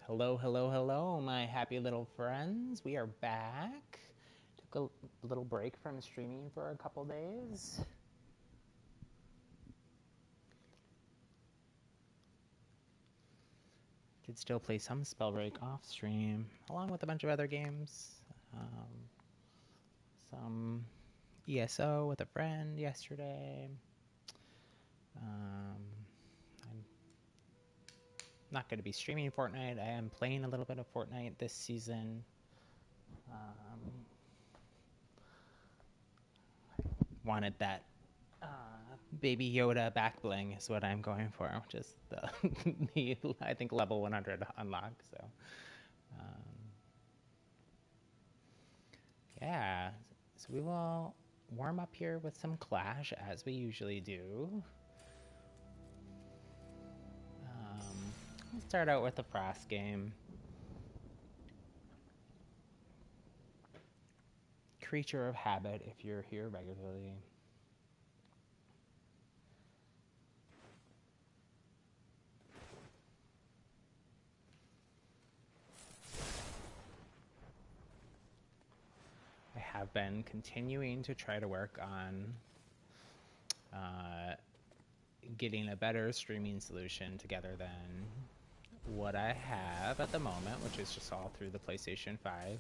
Hello, hello, hello, my happy little friends. We are back. Took a little break from streaming for a couple days. Did still play some Spellbreak off stream, along with a bunch of other games. Some ESO with a friend yesterday. I'm not going to be streaming Fortnite. I am playing a little bit of Fortnite this season. Wanted that Baby Yoda back bling is what I'm going for, which is the I think level 100 unlock. So, yeah. So we will warm up here with some Clash as we usually do. We'll start out with a Frost game. Creature of habit if you're here regularly. I have been continuing to try to work on getting a better streaming solution together than what I have at the moment, which is just all through the PlayStation 5.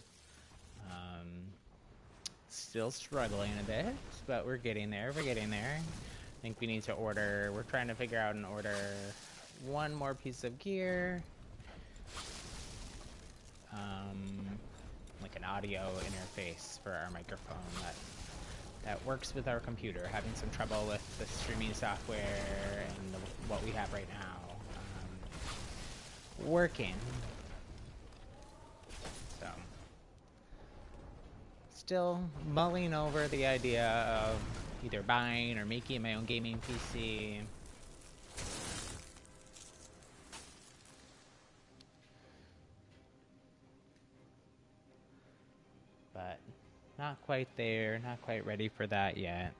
Still struggling a bit, but we're getting there. We're getting there. I think we need to order. We're trying to figure out and order one more piece of gear. Like an audio interface for our microphone that works with our computer. Having some trouble with the streaming software and what we have right now. Working. So, still mulling over the idea of either buying or making my own gaming PC. But not quite there, not quite ready for that yet.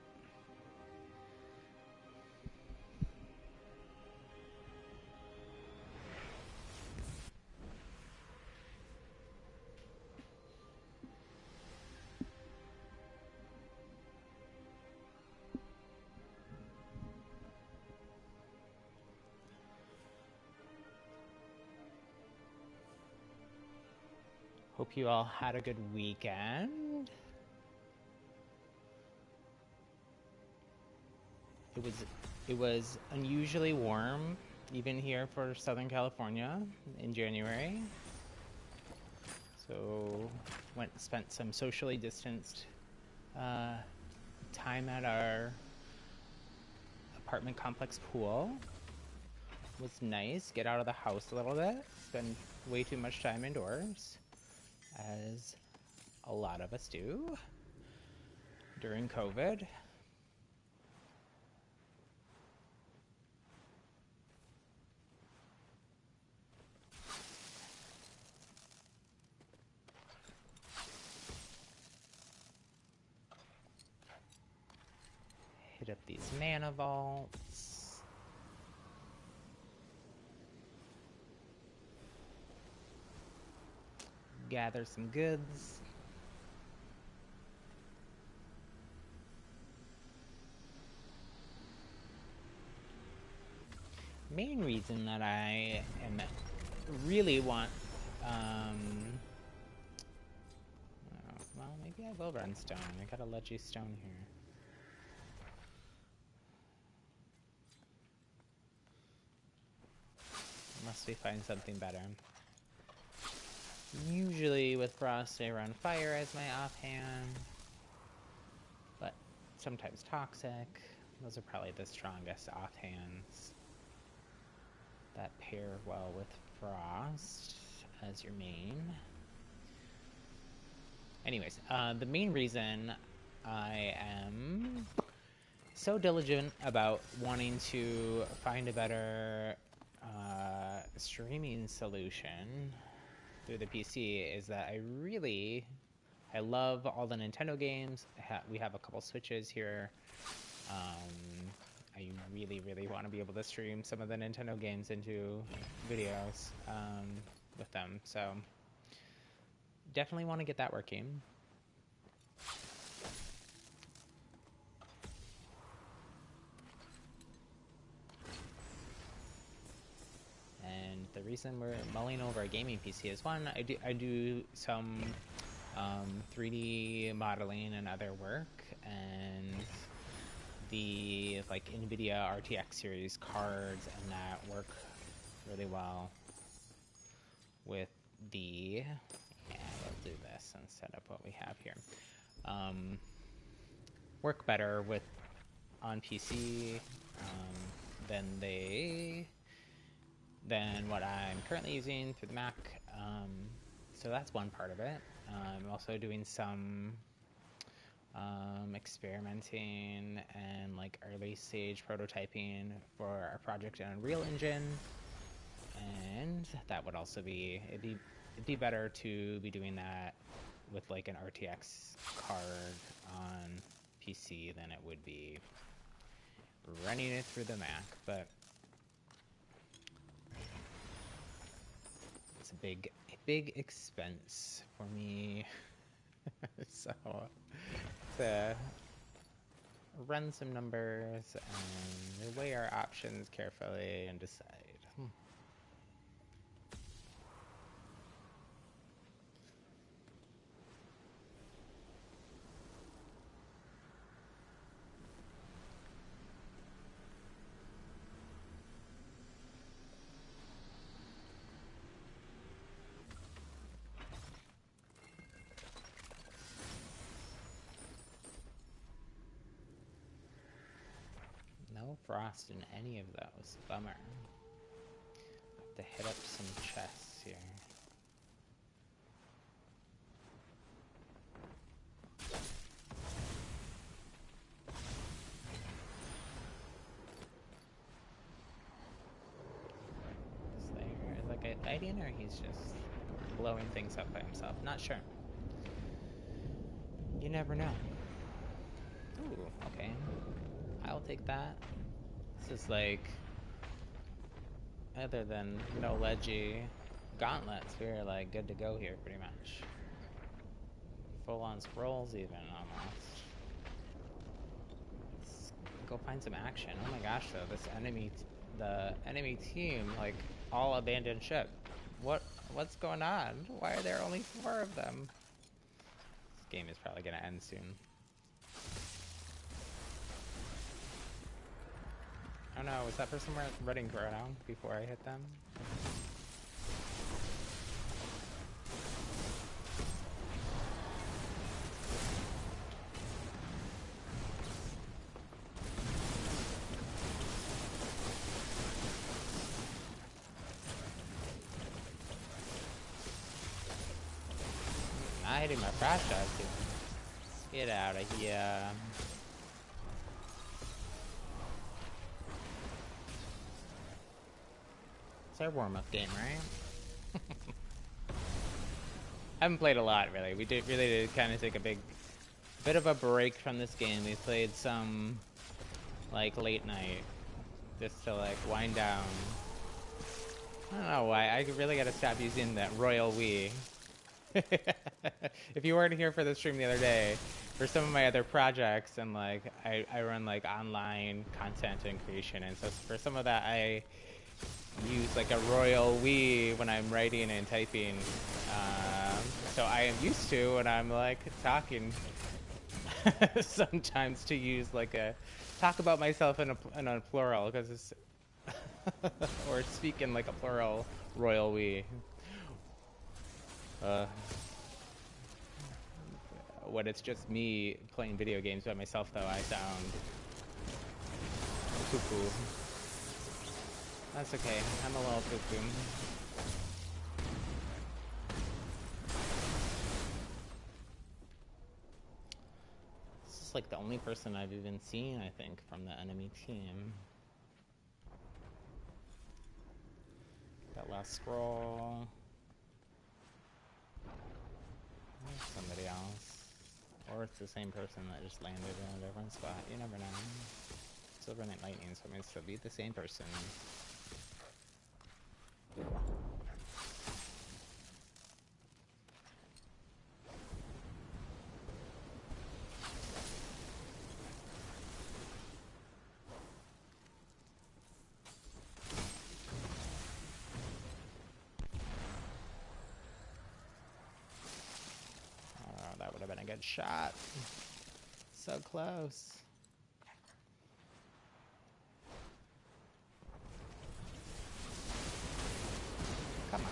Hope you all had a good weekend. It was unusually warm, even here for Southern California in January. So spent some socially distanced time at our apartment complex pool. It was nice. Get out of the house a little bit. Spend way too much time indoors, as a lot of us do during COVID. Hit up these mana vaults. Gather some goods. Main reason that I really want well, maybe I will run stone. I got a ledgy stone here. Unless we find something better. Usually with Frost I run fire as my offhand, but sometimes toxic. Those are probably the strongest offhands that pair well with Frost as your main. Anyways, the main reason I am so diligent about wanting to find a better streaming solution through the PC is that I love all the Nintendo games. We have a couple Switches here. I really want to be able to stream some of the Nintendo games into videos. with them. So definitely want to get that working. And the reason we're mulling over a gaming PC is, one, I do some 3D modeling and other work, and the like NVIDIA RTX series cards and that work really well with the, yeah, we'll do this and set up what we have here. Work better with on PC than what I'm currently using through the Mac. So that's one part of it. I'm also doing some experimenting and like early stage prototyping for our project in Unreal Engine, and that would also be, it'd be better to be doing that with like an RTX card on PC than it would be running it through the Mac, but it's a big expense for me. So to run some numbers and weigh our options carefully and decide. No frost in any of those. Bummer. Have to hit up some chests here. Is that guy fighting, or he's just blowing things up by himself? Not sure. You never know. Ooh, okay. I'll take that. This is like, other than no ledgy gauntlets, we're like good to go here pretty much. Full on scrolls even, almost. Let's go find some action. Oh my gosh, though, the enemy team, like, all abandoned ship. What's going on? Why are there only 4 of them? This game is probably gonna end soon. Oh no, was that person running around before I hit them? Not hitting my flash shots here. Get out of here. It's our warm-up game, right? Haven't played a lot, really. We really did kind of take a bit of a break from this game. We played some, like, late night, just to, like, wind down. I don't know why. I really gotta stop using that Royal We. If you weren't here for the stream the other day, for some of my other projects, and like I run like online content and creation, and so for some of that I use like a Royal We when I'm writing and typing. So I am used to when I'm like talking sometimes to use like a talk about myself in a plural, because it's or speak in like a plural Royal We. When it's just me playing video games by myself, though, I sound cuckoo. That's okay. I'm a little cuckoo. This is like the only person I've even seen, I think, from the enemy team. That last scroll. Somebody else. Or it's the same person that just landed in a different spot. You never know. Silver Knight Lightning, so it may still be the same person. get shot. So close. Come on.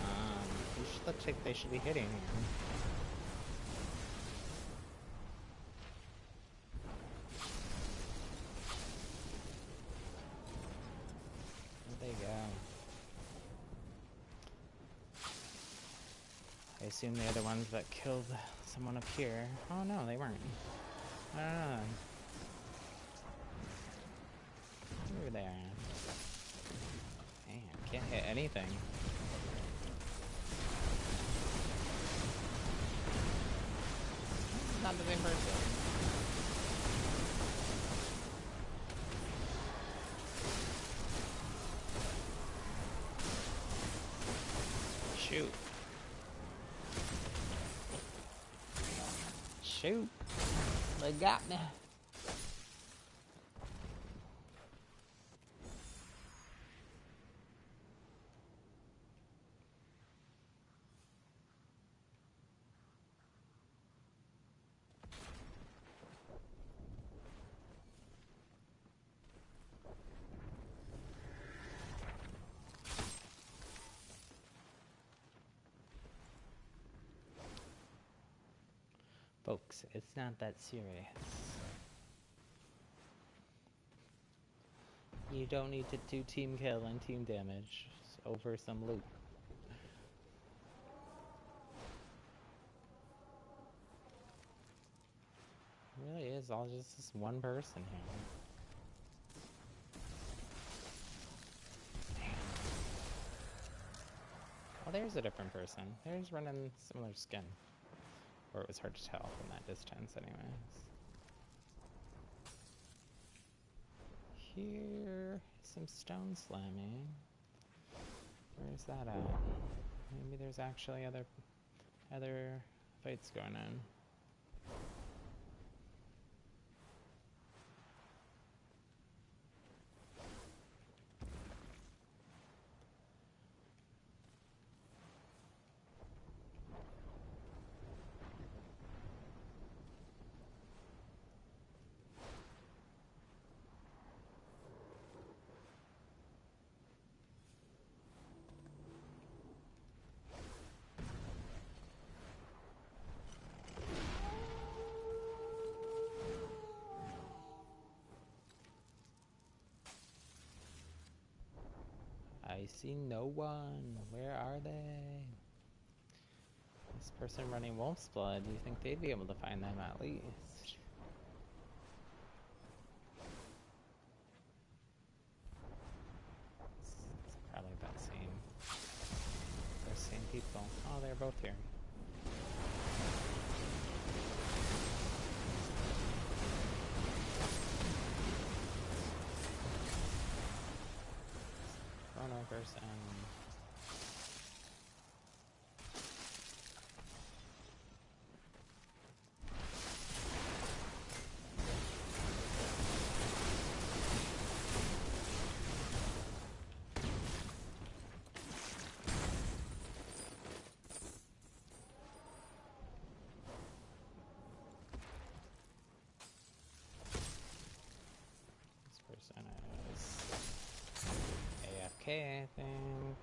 Looks like they should be hitting here. There they go. I assume they're the ones that killed someone up here. Oh no, they weren't. I don't know. Over there. Man, can't hit anything. Not the same person. Shoot. Shoot. They got me. Folks, it's not that serious. You don't need to do team kill and team damage over some loot. It really is all just this one person here. Man. Oh, there's a different person. There's running similar skin. Or it was hard to tell from that distance anyways. Here, some stone slamming. Where's that at? Maybe there's actually other fights going on. I see no one. Where are they? This person running Wolf's Blood, do you think they'd be able to find them at least? It's probably that same people. Oh, they're both here. Person. This person is AFK, I think.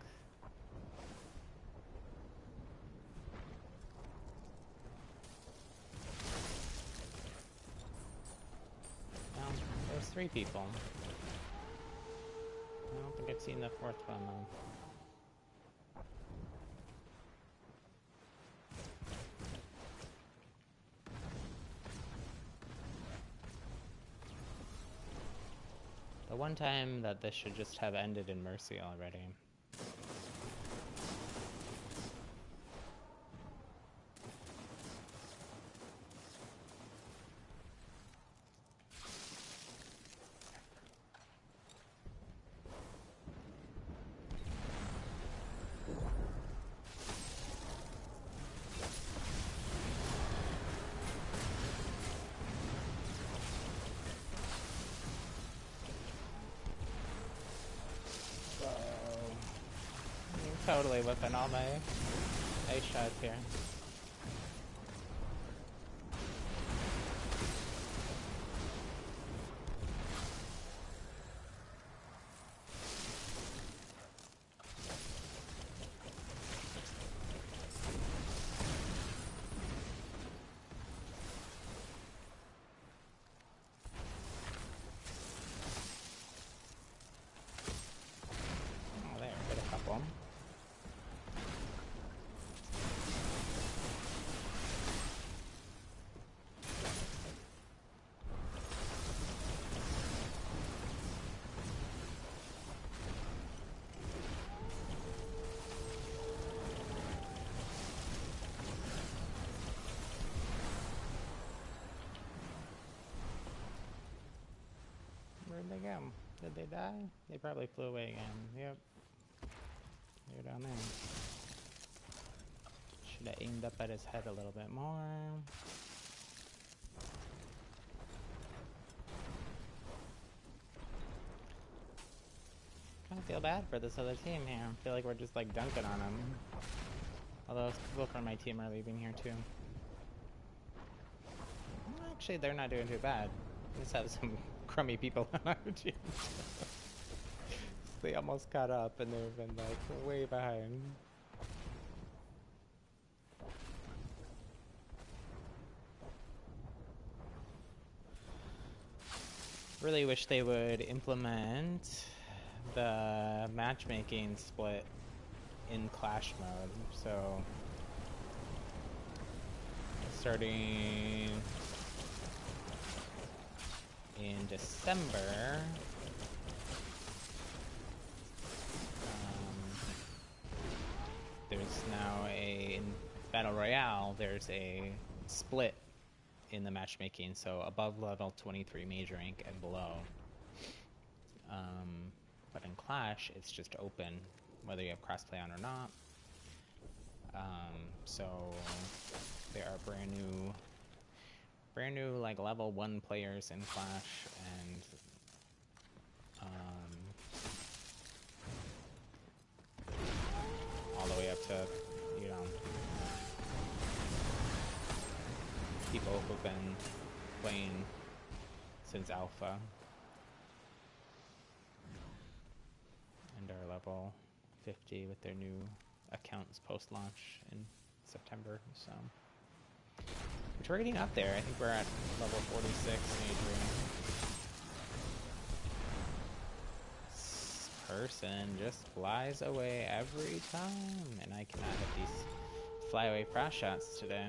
Well, there's 3 people. I don't think I've seen the 4th one though. The one time that this should just have ended in mercy already. Totally whipping all my ice shots here. Did they die? They probably flew away again. Yep. They're down there. Should have aimed up at his head a little bit more. Kind of feel bad for this other team here. I feel like we're just like dunking on them. Although people from my team are leaving here too. Actually, they're not doing too bad. We just have some crummy people on our team. They almost caught up and they've been like way behind. Really wish they would implement the matchmaking split in Clash mode. So starting in December, there's now in Battle Royale, there's a split in the matchmaking, so above level 23 mage rank and below. But in Clash, it's just open, whether you have crossplay on or not. So there are brand new like level 1 players in Clash, and all the way up to, you know, people who've been playing since alpha and are level 50 with their new accounts post-launch in September, so which we're getting up there. I think we're at level 46 mage rank. This person just flies away every time, and I cannot hit these flyaway frost shots today.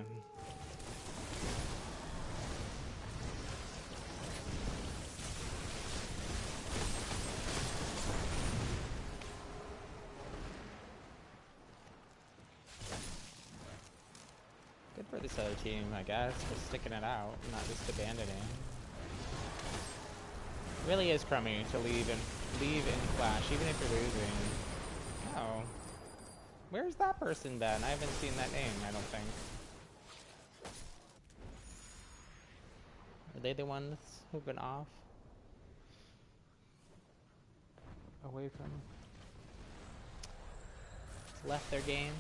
Good for this other team, I guess, for sticking it out, not just abandoning. It really is crummy to leave in Clash, even if you're losing. Oh. Where's that person been? I haven't seen that name, I don't think. Are they the ones who've been off? Away from... left their game?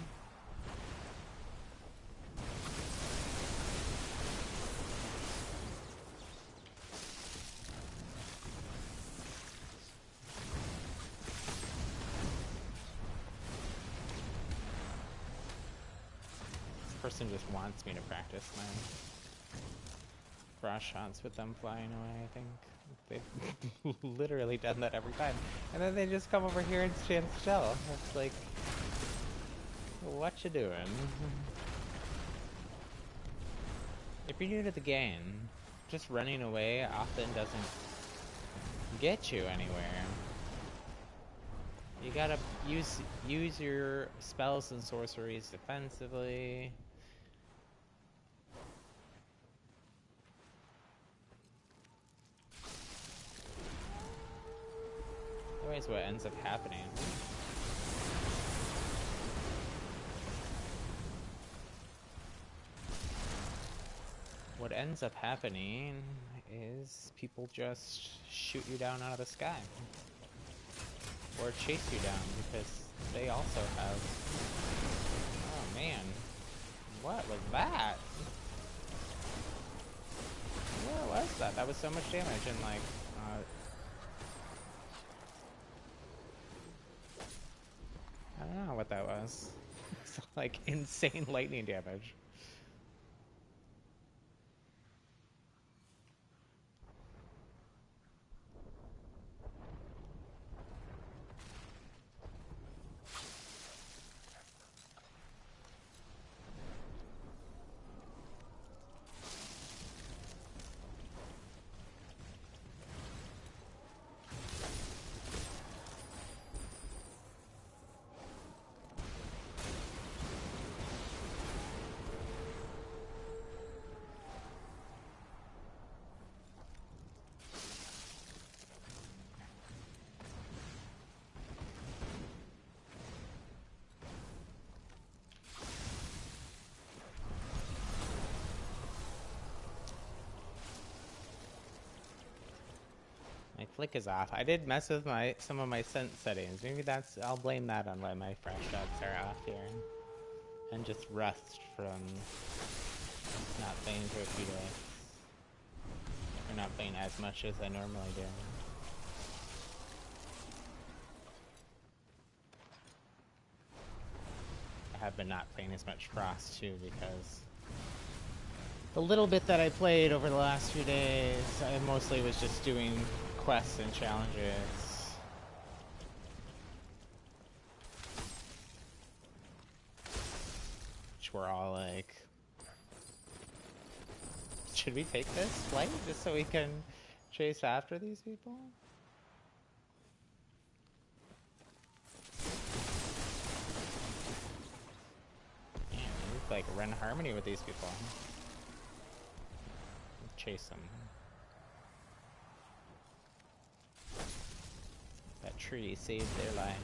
Person just wants me to practice my frost shots with them flying away. I think they've literally done that every time, and then they just come over here and stand still. It's like, what you doing? If you're new to the game, just running away often doesn't get you anywhere. You gotta use your spells and sorceries defensively. Otherwise, what ends up happening? What ends up happening is people just shoot you down out of the sky. Or chase you down, because they also have... Oh man. What was that? Where was that? That was so much damage, and like... I don't know what that was. It's like insane lightning damage. Flick is off. I did mess with some of my sense settings. Maybe that's, I'll blame that on why my fresh shots are off here. And just rust from not playing for a few days. Or not playing as much as I normally do. I have been not playing as much Frost too because the little bit that I played over the last few days, I mostly was just doing quests and challenges. Which were all like, should we take this flight just so we can chase after these people? Yeah, we need to like run harmony with these people. Chase them. That tree saved their life.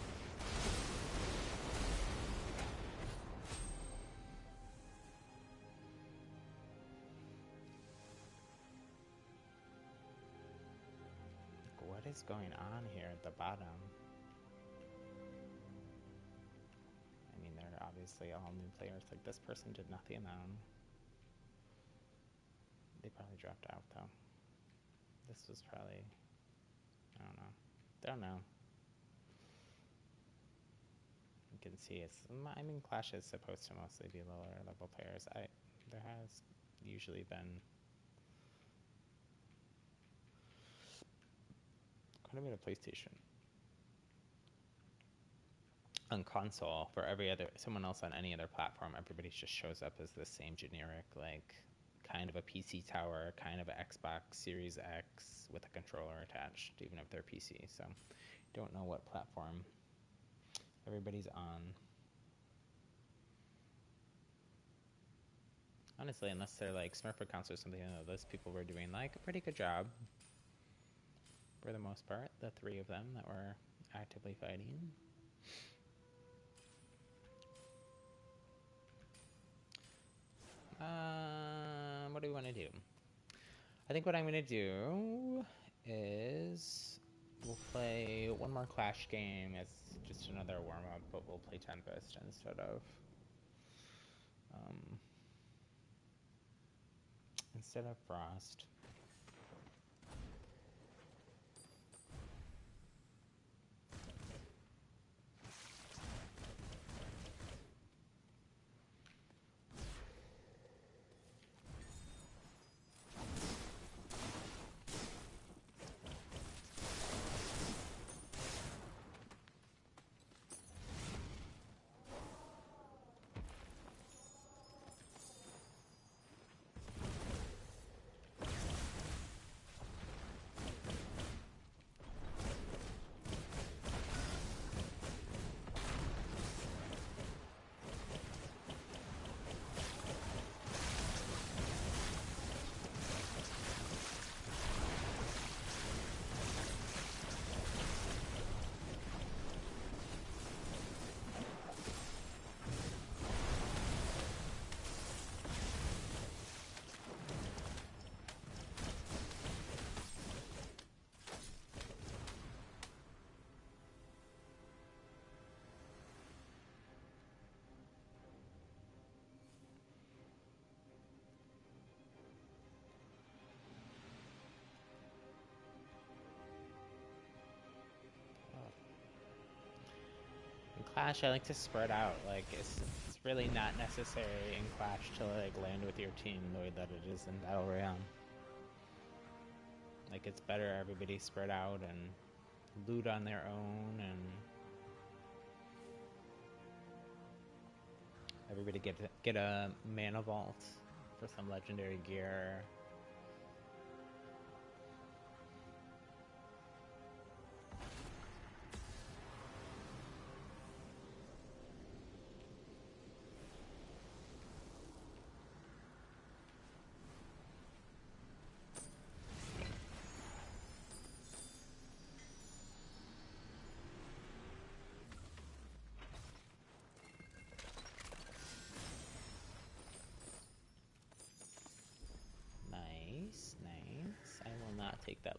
What is going on here at the bottom? I mean, they're obviously all new players. Like, this person did nothing though. They probably dropped out though. This was probably, I don't know. Don't know. You can see it's, I mean, Clash is supposed to mostly be lower level players. There has usually been quite a bit of PlayStation. On console, for someone else on any other platform, everybody just shows up as the same generic, like, kind of a PC tower, kind of an Xbox Series X with a controller attached, even if they're PC. So, don't know what platform everybody's on. Honestly, unless they're like Smurf accounts or something, those people were doing like a pretty good job for the most part. The three of them that were actively fighting. What do we want to do? I think what I'm going to do is we'll play one more Clash game as just another warm-up, but we'll play Tempest instead of Frost. Clash, I like to spread out. Like, it's really not necessary in Clash to like land with your team the way that it is in Battle Royale. Like, it's better everybody spread out and loot on their own, and everybody get a mana vault for some legendary gear.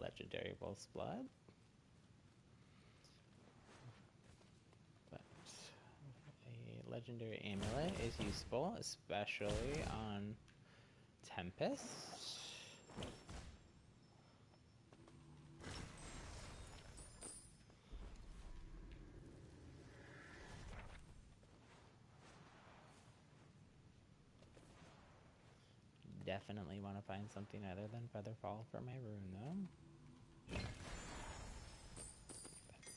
legendary wolf's blood. But a legendary amulet is useful, especially on Tempest. Definitely want to find something other than Featherfall for my rune, though.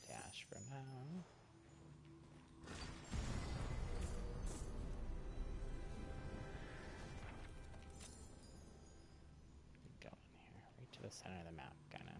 Dash for now. Going here, right to the center of the map, kind of.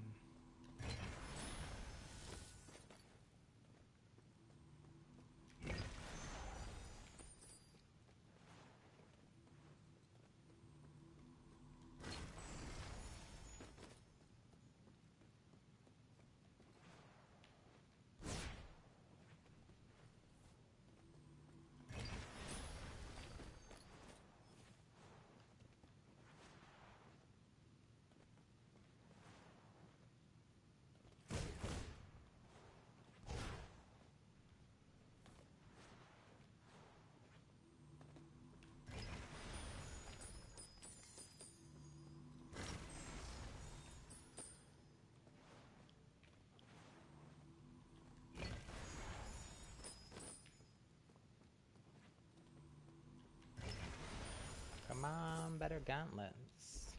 Come on, better gauntlets.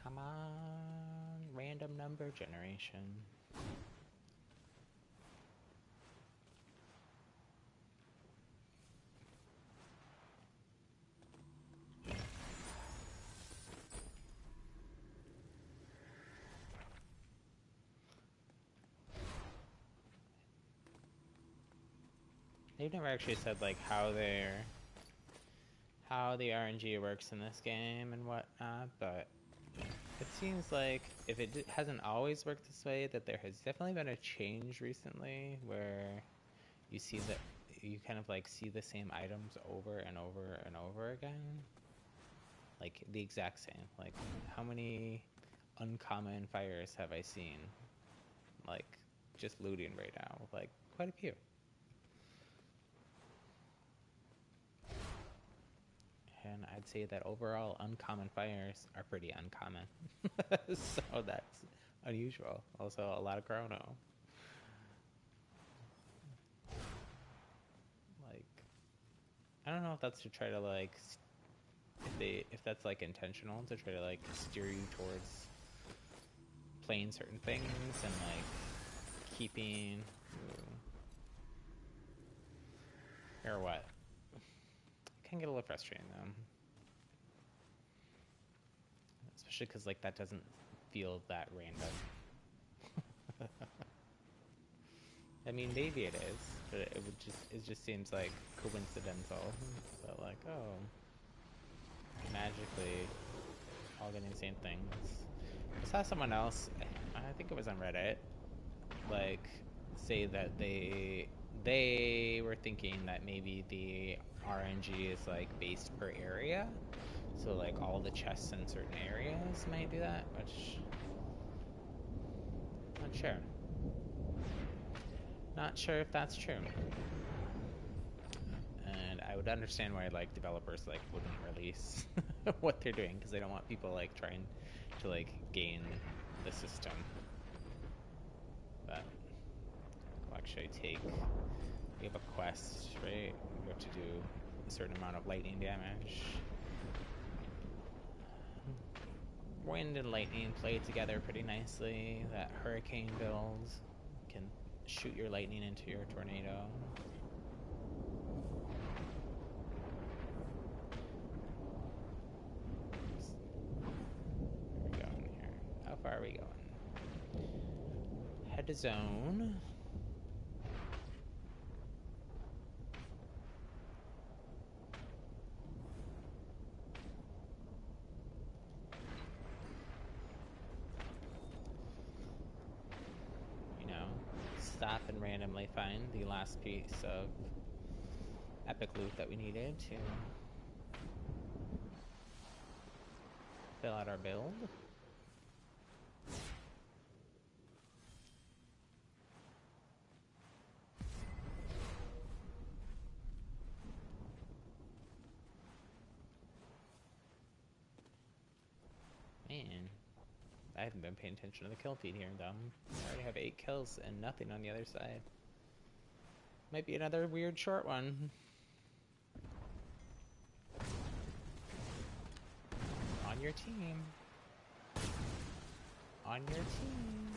Come on, random number generation. They've never actually said like how the RNG works in this game and whatnot, but it seems like if it hasn't always worked this way, that there has definitely been a change recently where you see that you kind of like see the same items over and over and over again, like the exact same. Like how many uncommon fires have I seen? Like just looting right now, like quite a few. And I'd say that overall uncommon fires are pretty uncommon. So that's unusual. Also a lot of chrono. Like I don't know if that's to try to like if that's like intentional to try to like steer you towards playing certain things and like keeping or what. It can get a little frustrating though. Especially because like that doesn't feel that random. I mean, maybe it is, but it just seems like coincidental. But like, oh, magically, all getting the same things. I saw someone else, I think it was on Reddit, like say that they were thinking that maybe the RNG is like based per area, so like all the chests in certain areas might do that, which not sure. Not sure if that's true. And I would understand why like developers like wouldn't release what they're doing because they don't want people like trying to like gain the system. But we'll actually we have a quest, right? We have to do a certain amount of lightning damage. Wind and lightning play together pretty nicely. That hurricane build can shoot your lightning into your tornado. Where are we going here? How far are we going? Head to zone. Stop and randomly find the last piece of epic loot that we needed to fill out our build. I haven't been paying attention to the kill feed here, though. I already have 8 kills and nothing on the other side. Might be another weird short one. On your team. On your team.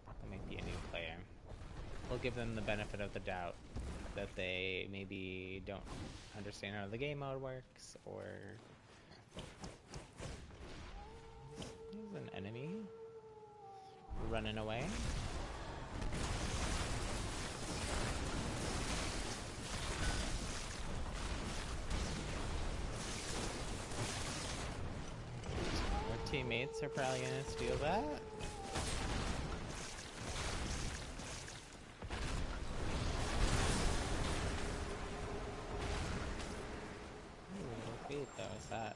That might be a new player. We'll give them the benefit of the doubt that they maybe don't understand how the game mode works, or there's an enemy running away. Our teammates are probably gonna steal that. Though, is that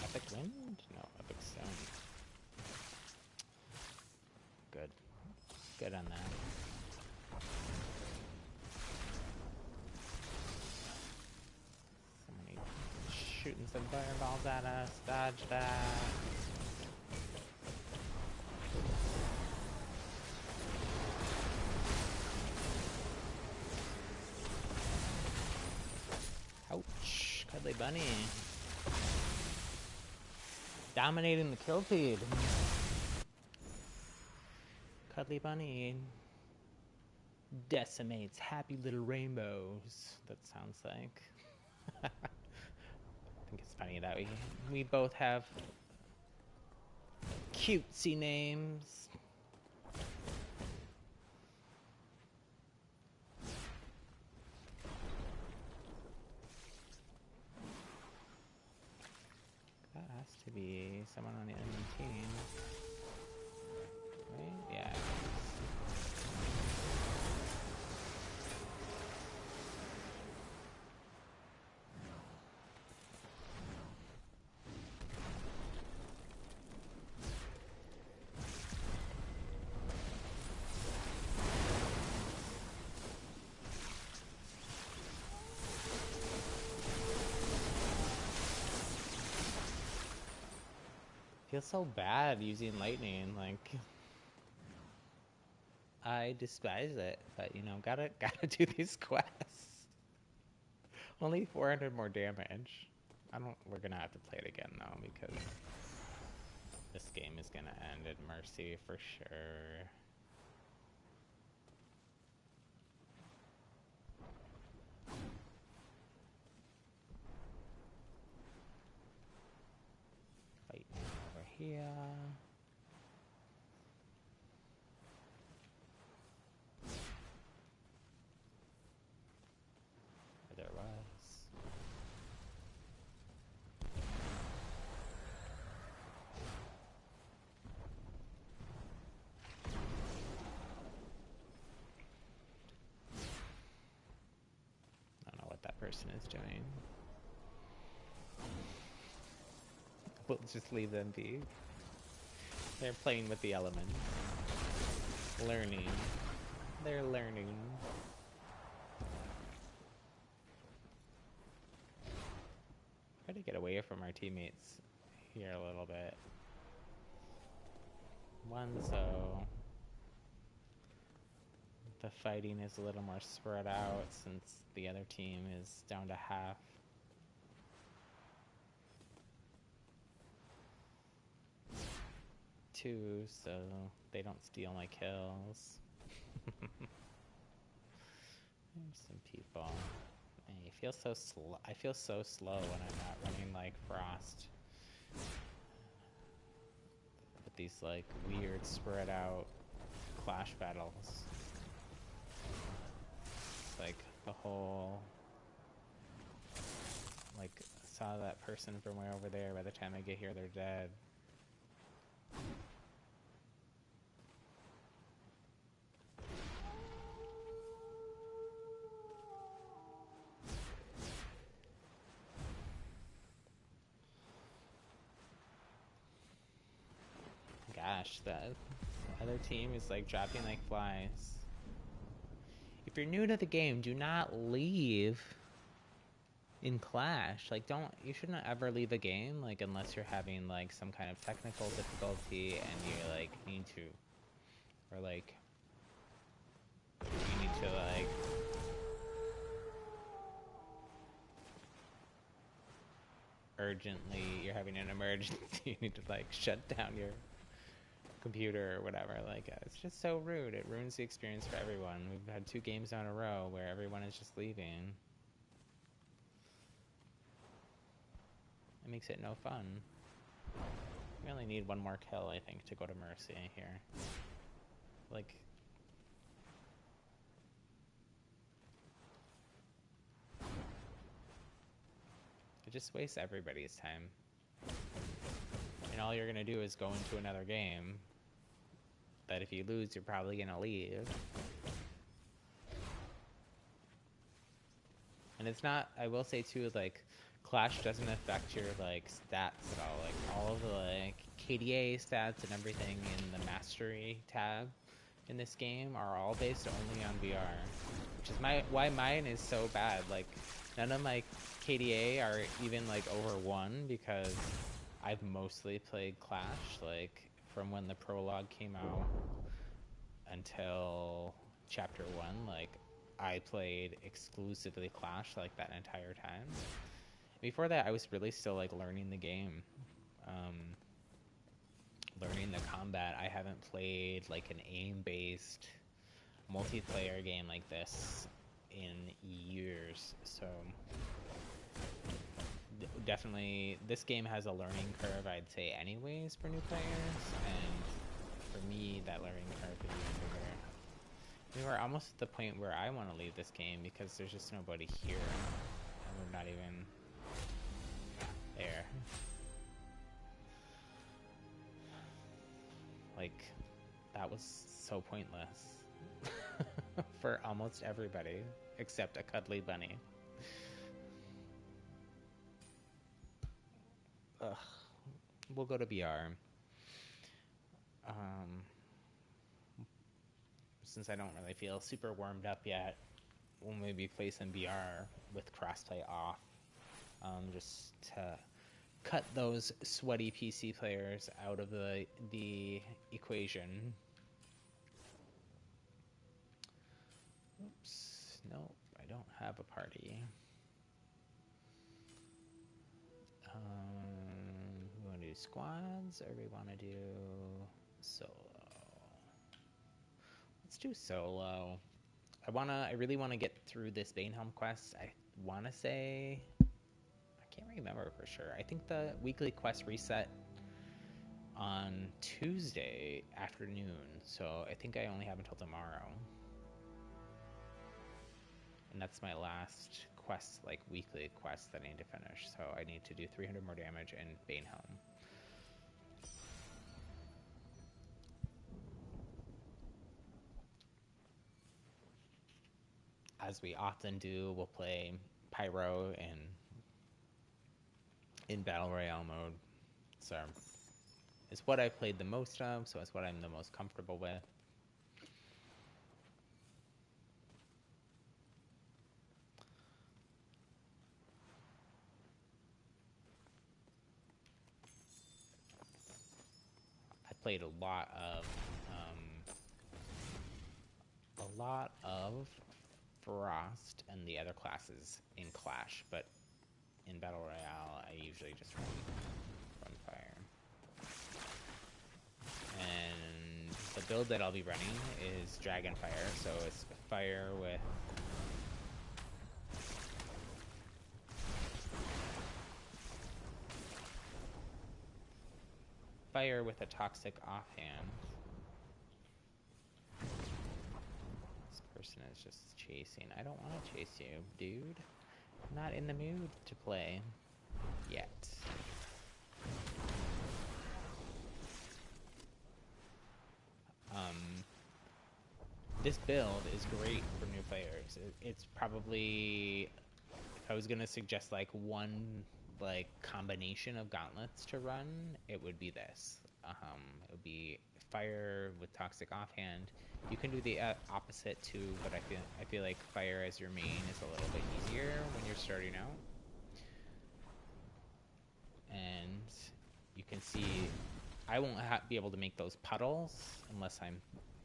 epic wind? No, epic stone. Good. Good on that. Somebody shooting some fireballs at us. Dodge that. Ouch. Cuddly bunny. Dominating the kill feed. Cuddly bunny decimates happy little rainbows. That sounds like. I think it's funny that we both have cutesy names. That has to be someone on the enemy team. Right? Yeah. Feels so bad using lightning, like I despise it, but you know, gotta do these quests. Only 400 more damage. We're gonna have to play it again though, because this game is gonna end in mercy for sure. Fighting over here. There was. I don't know what that person is doing. We'll just leave them be. They're playing with the elements. Learning. They're learning. Try to get away from our teammates here a little bit. So the fighting is a little more spread out since the other team is down to half. 2, so they don't steal my kills. There's some people. I feel so slow. I feel so slow when I'm not running like Frost. With these like weird spread out clash battles. It's like the whole, like, saw that person from way over there. By the time I get here, they're dead. Gosh, the other team is like dropping like flies. If you're new to the game, do not leave. in Clash, like, you shouldn't ever leave a game, like, unless you're having, like, some kind of technical difficulty and you, like, need to, or, like, you need to, like, urgently, you're having an emergency, you need to, like, shut down your computer or whatever. Like, it's just so rude. It ruins the experience for everyone. We've had 2 games in a row where everyone is just leaving. It makes it no fun. We only need 1 more kill, I think, to go to Mercy here. Like, it just wastes everybody's time. And all you're gonna do is go into another game that if you lose, you're probably gonna leave. And it's not, I will say too, like, Clash doesn't affect your, like, stats at all. Like, all of the, like, KDA stats and everything in the Mastery tab in this game are all based only on VR. Which is why mine is so bad. Like, none of my KDA are even, like, over 1 because I've mostly played Clash, like, from when the prologue came out until Chapter 1, like, I played exclusively Clash, like, that entire time. Before that, I was really still, like, learning the game. Learning the combat. I haven't played, like, an aim-based multiplayer game like this in years, so definitely this game has a learning curve, I'd say, anyways, for new players, and for me, that learning curve is even bigger. We were almost at the point where I want to leave this game because there's just nobody here, and we're not even there. Like, that was so pointless for almost everybody except a cuddly bunny. Ugh. We'll go to BR. Since I don't really feel super warmed up yet, we'll maybe play some BR with crossplay off, just to cut those sweaty PC players out of the equation. Oops, nope, I don't have a party. We want to do squads, or we want to do solo? Let's do solo. I really want to get through this Banehelm quest. I want to say, I can't remember for sure. I think the weekly quest reset on Tuesday afternoon, so I think I only have until tomorrow. And that's my last quest, like weekly quest that I need to finish. So I need to do 300 more damage in Banehelm. As we often do, we'll play Pyro in Battle Royale mode. So it's what I played the most of, so it's what I'm the most comfortable with. I played a lot of Frost and the other classes in Clash, but in Battle Royale, I usually just run fire. And the build that I'll be running is Dragonfire, so it's fire with a toxic offhand. This person is just chasing. I don't want to chase you, dude. I'm not in the mood to play yet. This build is great for new players. It's probably, if I was gonna suggest like one like combination of gauntlets to run, it would be this. It would be fire with toxic offhand. You can do the opposite too, but I feel like fire as your main is a little bit easier when you're starting out. see, I won't be able to make those puddles unless I'm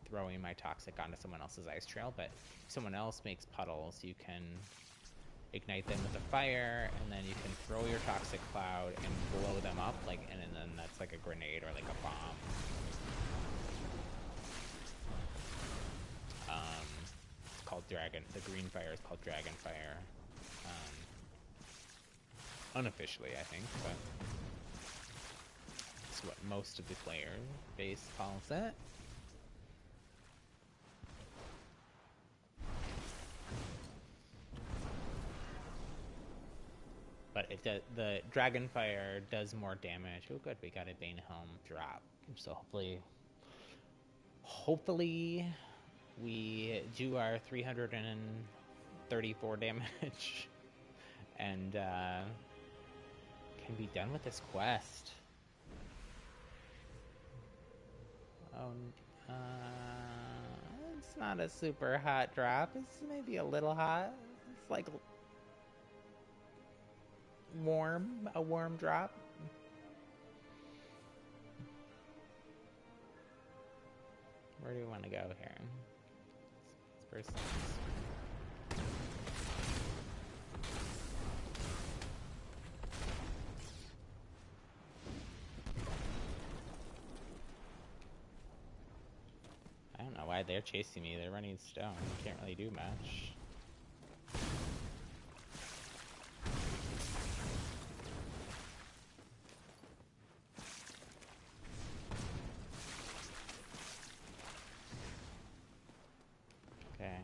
throwing my toxic onto someone else's ice trail, but if someone else makes puddles, you can ignite them with a fire, and then you can throw your toxic cloud and blow them up, like, and then that's like a grenade or like a bomb. It's called Dragon. The green fire is called Dragon Fire. Unofficially, I think, but it's what most of the player base calls it. But it does, the Dragonfire does more damage. Oh, good, we got a Bane Helm drop. So hopefully we do our 334 damage and can be done with this quest. Oh, it's not a super hot drop. It's maybe a little hot. It's like warm, a warm drop. Where do we want to go here? Let's first. I don't know why they're chasing me. They're running stone. Can't really do much. Okay.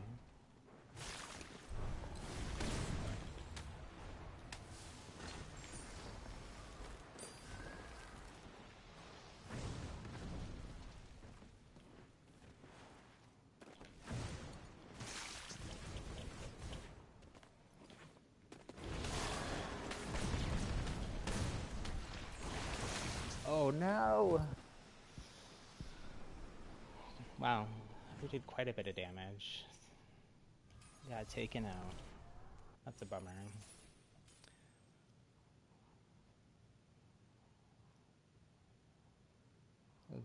Oh no! Wow, we did quite a bit of damage. Got taken out. That's a bummer.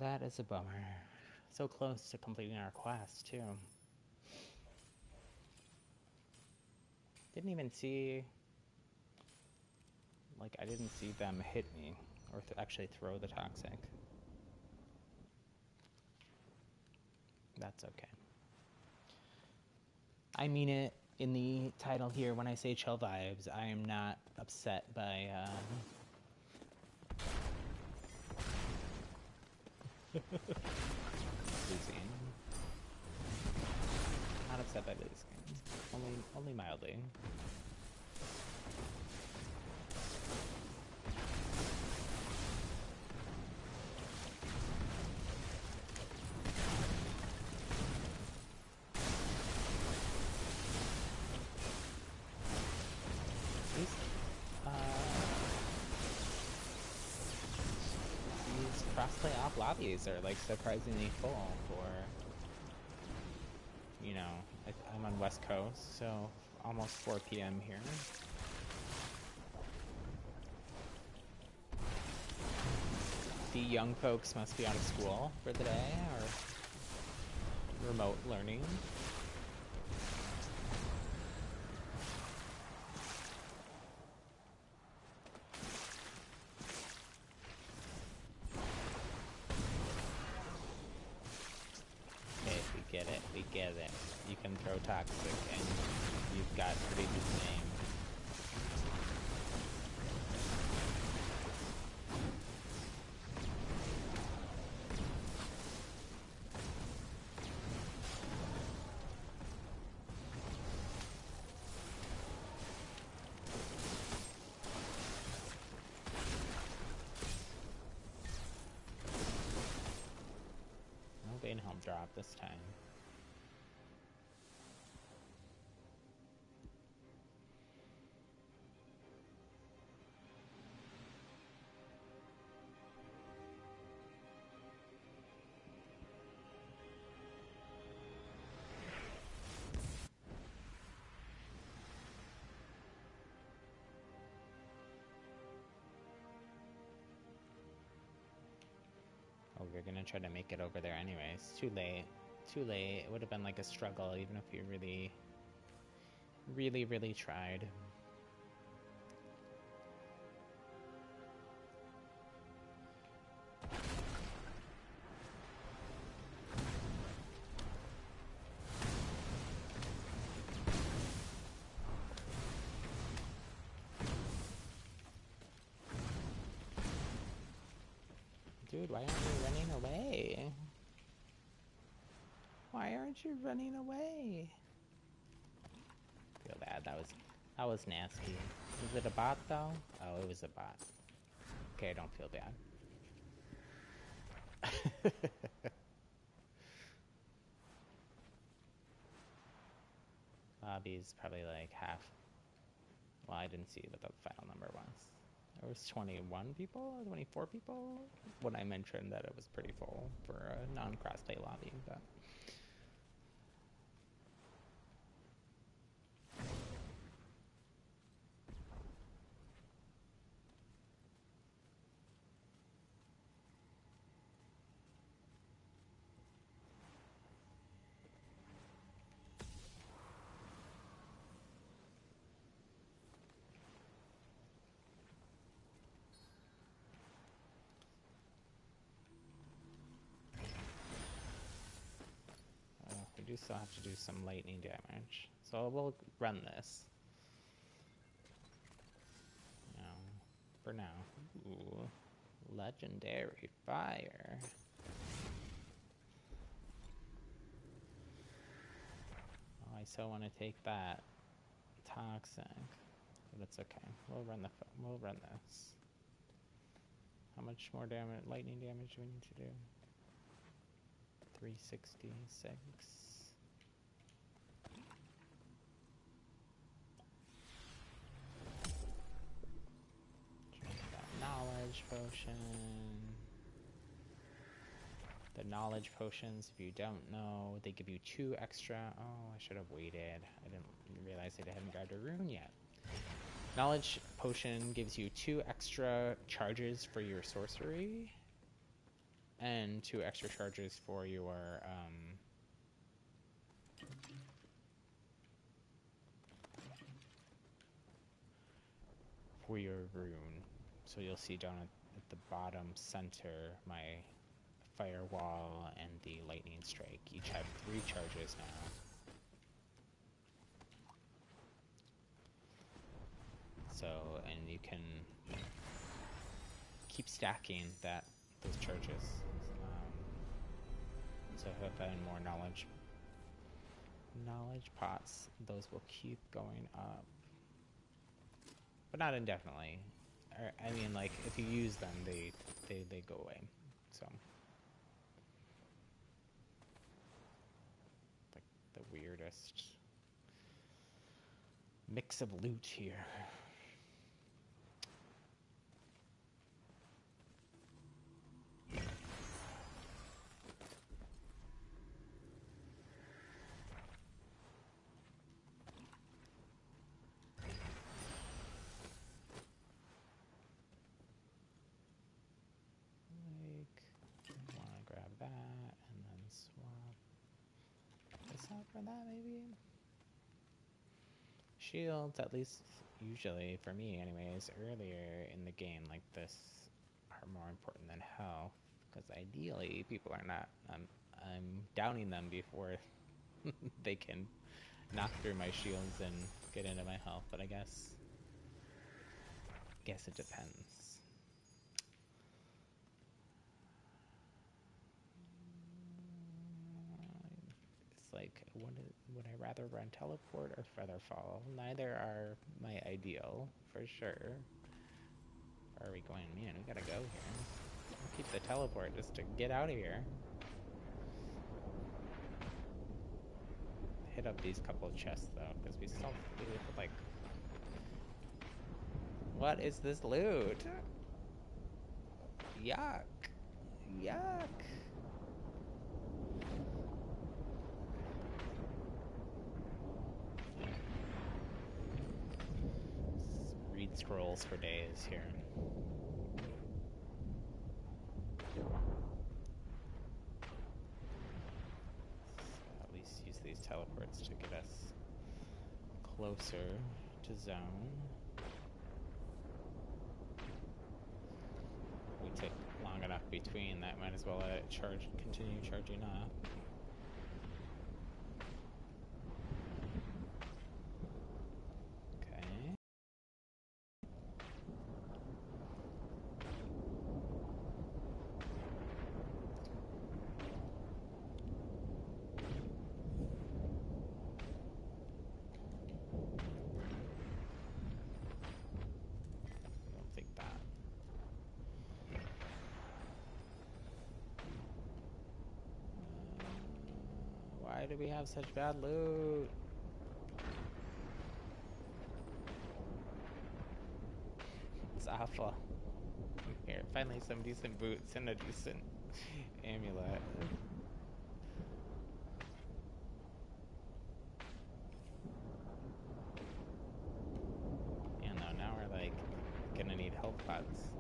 That is a bummer. So close to completing our quest, too. Didn't even see... Like, I didn't see them hit me. Or actually throw the toxic. That's okay. I mean it in the title here when I say chill vibes. I am not upset by, losing. Not upset by losing. Only mildly. These crossplay op lobbies are like surprisingly full for, you know, I'm on West Coast, so almost 4 p.m. here. The young folks must be out of school for the day or remote learning. We get it. You can throw toxic and you've got pretty good name. No Banehelm drop this time. gonna try to make it over there anyways. Too late. Too late. It would have been like a struggle even if you really, really, really tried. Dude, why aren't you running away? Why aren't you running away? Feel bad. That was nasty. Was it a bot though? Oh, it was a bot. Okay, I don't feel bad. Lobby's probably like half. Well, I didn't see what the final number was. There was 21 people or 24 people when I mentioned that it was pretty full for a non-crossplay lobby, but we do still have to do some lightning damage. So we'll run this. For now. Ooh, legendary fire. Oh, I so want to take that toxic, but it's okay. We'll run this. How much more damage, lightning damage do we need to do? 366. Knowledge potion. The knowledge potions, if you don't know, they give you 2 extra. Oh, I should have waited. I didn't realize I hadn't grabbed a rune yet. Knowledge potion gives you 2 extra charges for your sorcery, and 2 extra charges for your rune. So you'll see down at the bottom center my firewall and the lightning strike each have 3 charges now. So, and you can keep stacking those charges. So if I find more knowledge pots, those will keep going up, but not indefinitely. I mean, like, if you use them, they go away. So, like, the weirdest mix of loot here. For that, maybe? Shields, at least usually, for me anyways, earlier in the game like this are more important than health, because ideally people are not, I'm downing them before they can knock through my shields and get into my health, but I guess it depends. Like, would I rather run teleport or featherfall? Neither are my ideal, for sure. Where are we going? Man, we gotta go here. I'll keep the teleport just to get out of here. Hit up these couple of chests, though, because we still have, like... What is this loot? Yuck. Yuck. Read scrolls for days here. teleports to get us closer to zone. We took long enough between that, might as well let it continue charging up. Okay. Don't think that. Why do we have such bad loot? It's awful. Here, finally some decent boots and a decent amulet. And though now we're like gonna need health pots.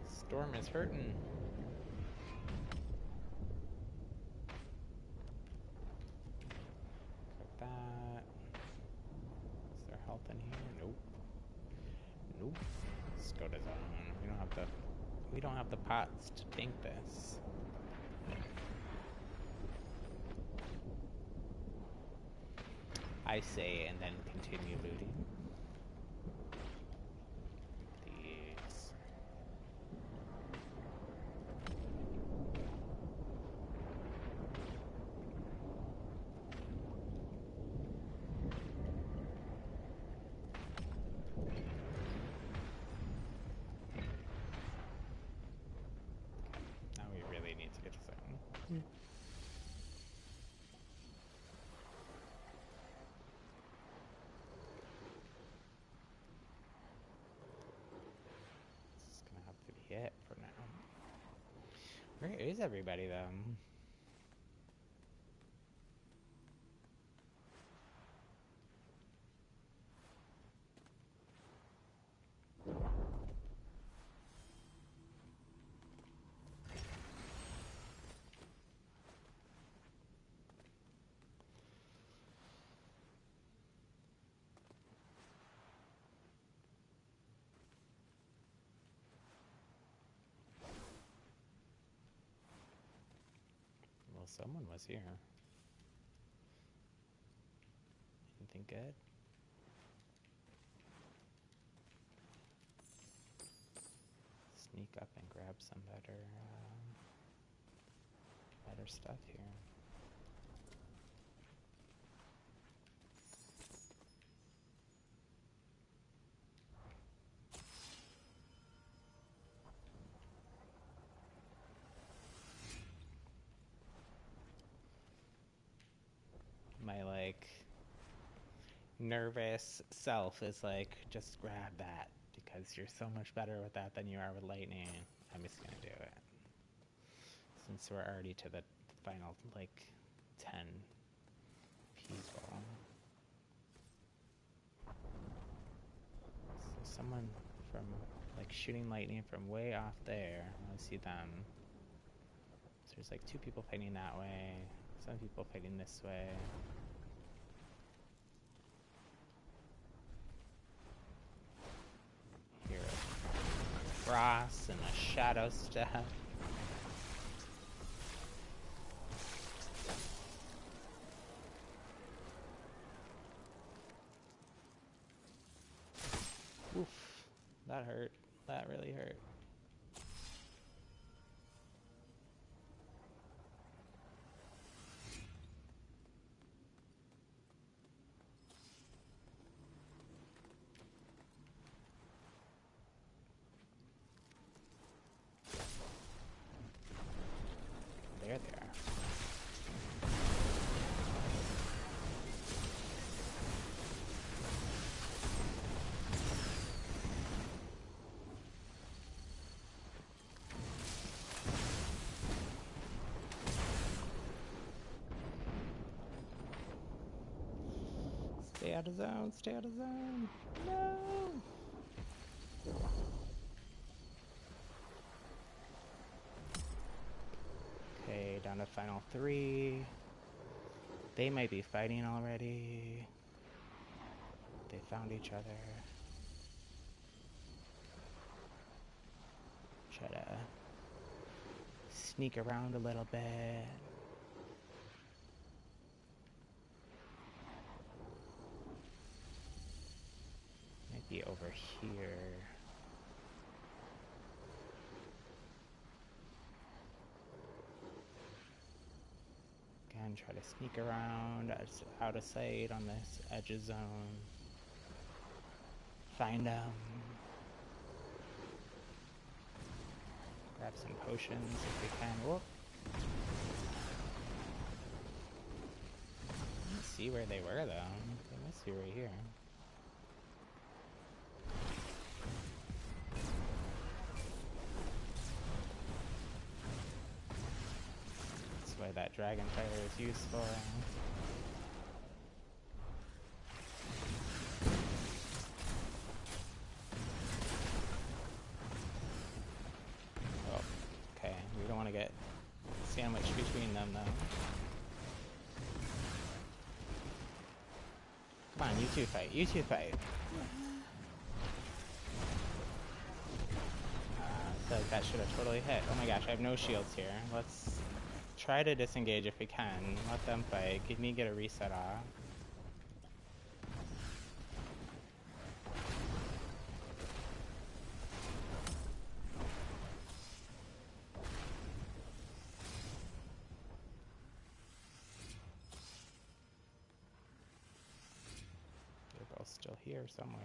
Storm is hurting. Got that. Is there health in here? Nope. Nope. Let's go to zone. We don't have the pots to tank this. I say, and then continue looting. These. Now we really need to get to zone. It for now. Where is everybody though? Well, someone was here. Anything good? Sneak up and grab some better stuff here. My like nervous self is like, just grab that because you're so much better with that than you are with lightning. I'm just gonna do it since we're already to the final like 10 people. So someone from like shooting lightning from way off there. I see them. So there's like 2 people fighting that way, some people fighting this way. Here a cross and a shadow step. Oof, that hurt. That really hurt. There they are. Stay out of zone, stay out of zone. No! Okay, down to final 3. They might be fighting already. They found each other. Try to sneak around a little bit. Might be over here. Again, try to sneak around out of sight on this edge of zone. Find them. Grab some potions if we can. Whoop. Let's see where they were, though. They must be right here. That's why that dragon fire is useful. Oh, okay. We don't want to get sandwiched between them, though. Come on, you two fight. You two fight. I feel like that should have totally hit. Oh my gosh, I have no shields here. Let's try to disengage if we can. Let them fight. Give me get a reset off. They're both still here somewhere.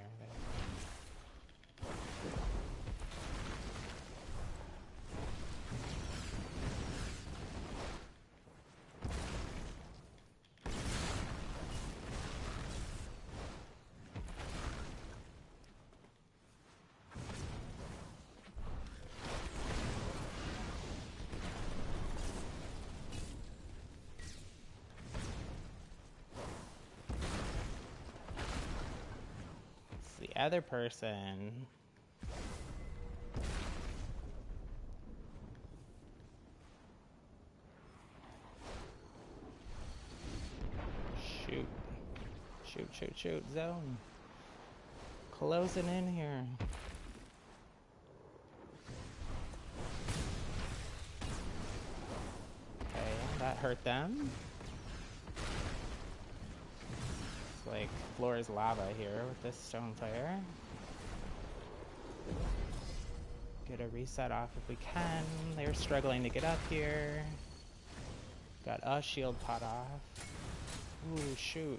The other person. Shoot. Shoot, shoot, shoot. Zone. Closing in here. Okay, that hurt them. It's like floor is lava here with this stone fire. Get a reset off if we can. They're struggling to get up here. Got a shield pot off. Ooh, shoot.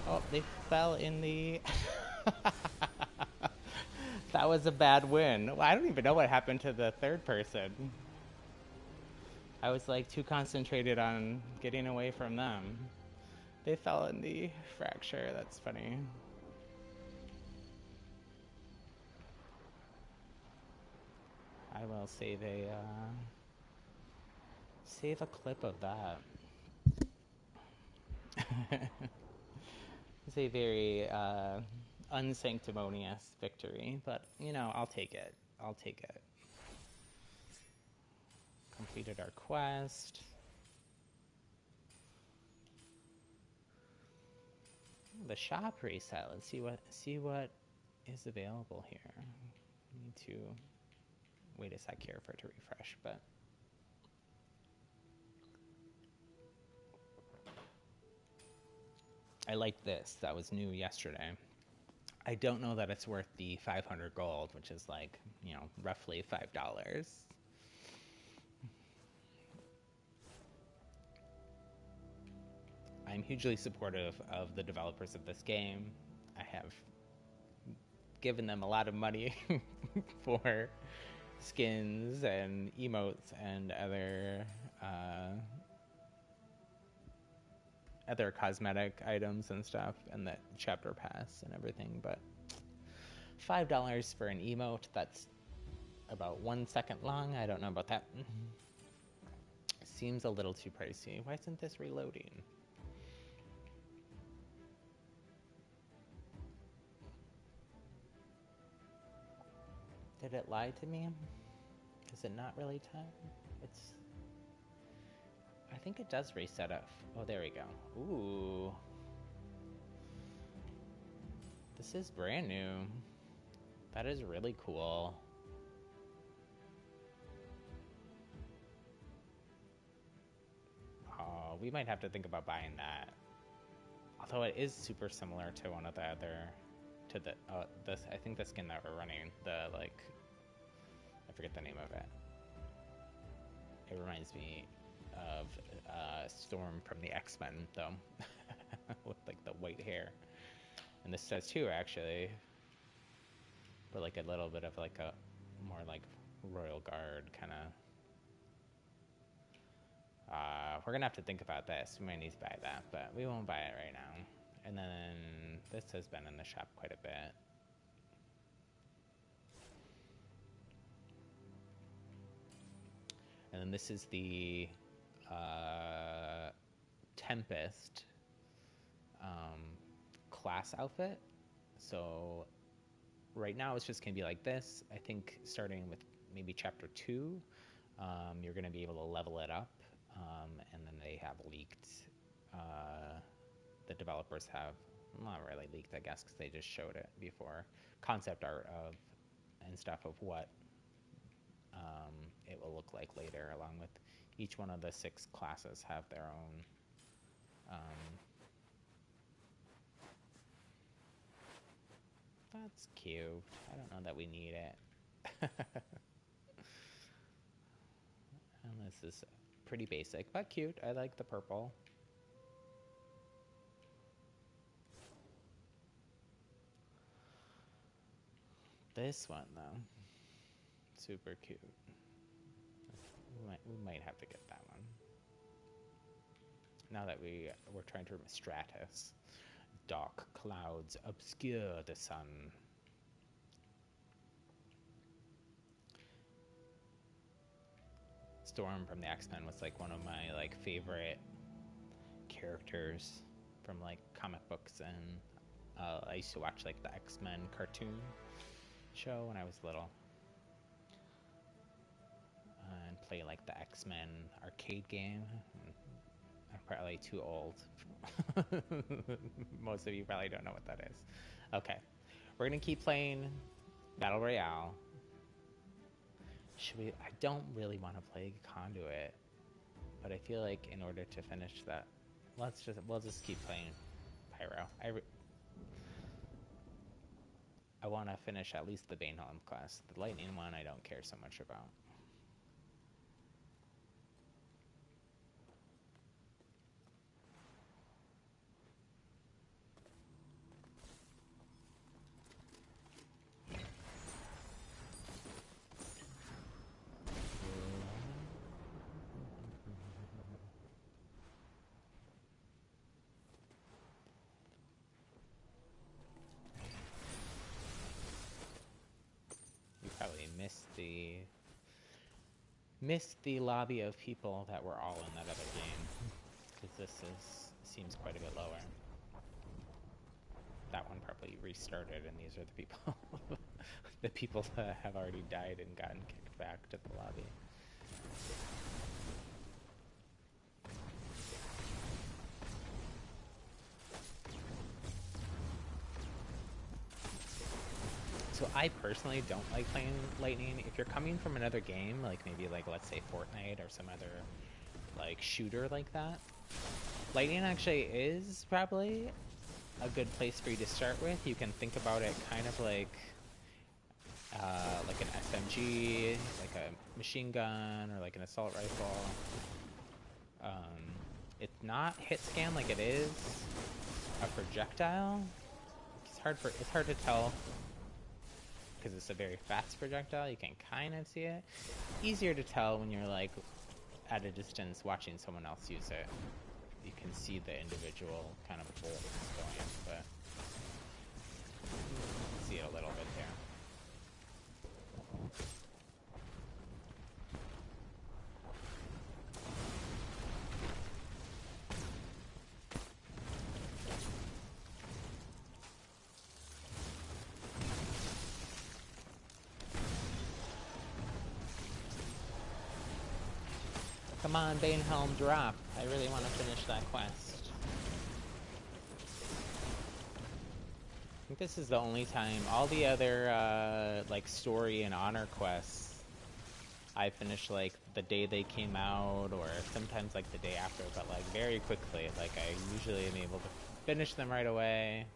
Oh, they fell in the... That was a bad win. Well, I don't even know what happened to the third person. I was like too concentrated on getting away from them. They fell in the fracture. That's funny. I will save a clip of that. It's a very unsanctimonious victory, but you know, I'll take it. I'll take it. Completed our quest. The shop reset. Let's see what is available here. I need to wait a sec here for it to refresh, but I like this. That was new yesterday. I don't know that it's worth the 500 gold, which is like, you know, roughly $5. I'm hugely supportive of the developers of this game. I have given them a lot of money for skins and emotes and other cosmetic items and stuff, and that chapter pass and everything, but $5 for an emote that's about 1 second long, I don't know about that. Seems a little too pricey. Why isn't this reloading? Did it lie to me? Is it not really time? It's... I think it does reset up. Oh, there we go. Ooh. This is brand new. That is really cool. Oh, we might have to think about buying that. Although it is super similar to one of the other... To the... this, I think the skin that we're running. The, like... I forget the name of it. It reminds me of Storm from the X-Men, though. With, like, the white hair. And this says, too, actually. But, like, a little bit of, like, a more, like, Royal Guard kind of... we're gonna have to think about this. We might need to buy that, but we won't buy it right now. And then this has been in the shop quite a bit. And then this is the Tempest class outfit. So right now it's just gonna be like this. I think starting with maybe chapter 2, you're gonna be able to level it up. And then they have leaked, the developers have, not really leaked, I guess, because they just showed it before, concept art of and stuff of what it will look like later, along with each one of the 6 classes have their own. That's cute. I don't know that we need it. And this is pretty basic, but cute. I like the purple. This one, though, super cute. We might have to get that one. Now that we're trying to remember Stratus. Dark clouds obscure the sun. Storm from the X-Men was like one of my like favorite characters from like comic books, and I used to watch like the X-Men cartoon show when I was little, and play like the X-Men arcade game. I'm probably too old. Most of you probably don't know what that is. Okay, we're gonna keep playing Battle Royale. Should we? I don't really want to play Conduit, but I feel like in order to finish that, we'll just keep playing Pyro. I want to finish at least the Banehelm class. The Lightning one I don't care so much about. Missed the lobby of people that were all in that other game, because this seems quite a bit lower. That one probably restarted, and these are the people the people that have already died and gotten kicked back to the lobby. So I personally don't like playing Lightning. If you're coming from another game, like maybe like let's say Fortnite or some other like shooter like that, Lightning actually is probably a good place for you to start with. You can think about it kind of like an SMG, like a machine gun, or like an assault rifle. It's not hit scan like it is a projectile. It's hard to tell, because it's a very fast projectile. You can kind of see it. Easier to tell when you're like at a distance watching someone else use it. You can see the individual kind of bolts going, but you can see it a little bit there. Come on, Banehelm, drop. I really want to finish that quest. I think this is the only time. All the other, like, story and honor quests, I finish, like, the day they came out, or sometimes, like, the day after, but, like, very quickly. Like, I usually am able to finish them right away.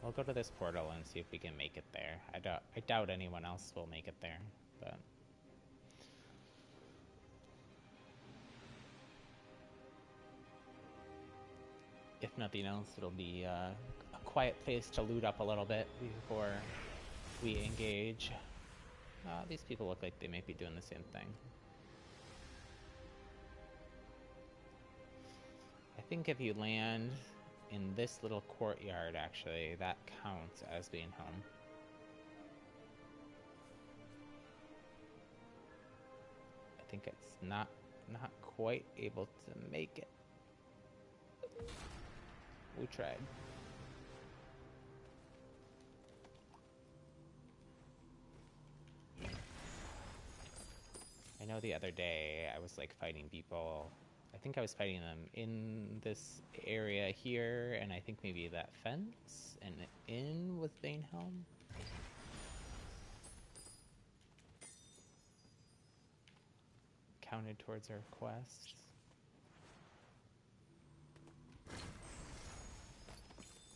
We'll go to this portal and see if we can make it there. I doubt anyone else will make it there, but... if nothing else, it'll be a quiet place to loot up a little bit before we engage. These people look like they might be doing the same thing. I think if you land in this little courtyard, actually, that counts as being home. I think it's not quite able to make it. We tried. I know the other day I was like fighting people. I think I was fighting them in this area here, and I think maybe that fence and in with Banehelm. Counted towards our quest.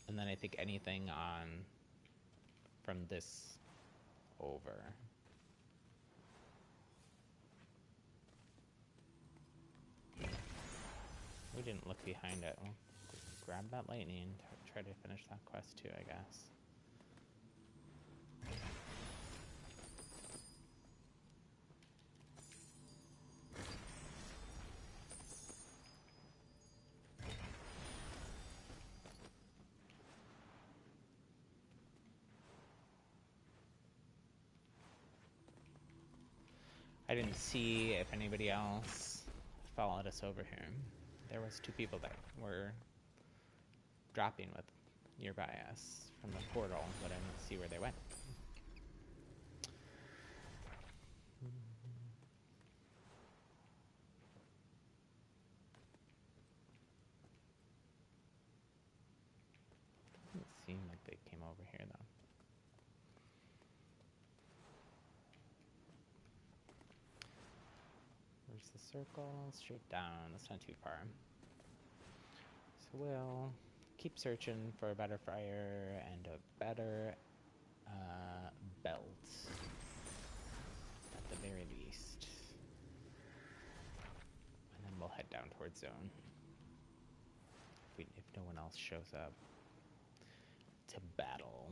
And then I think anything on from this over. We didn't look behind it. We'll grab that lightning and try to finish that quest too, I guess. I didn't see if anybody else followed us over here. There was 2 people that were dropping with nearby us from the portal, but I didn't see where they went. Doesn't seem like they came over here though. Where's the circle? Straight down. That's not too far. So we'll keep searching for a better fire and a better belt, at the very least. And then we'll head down towards zone. If no one else shows up to battle.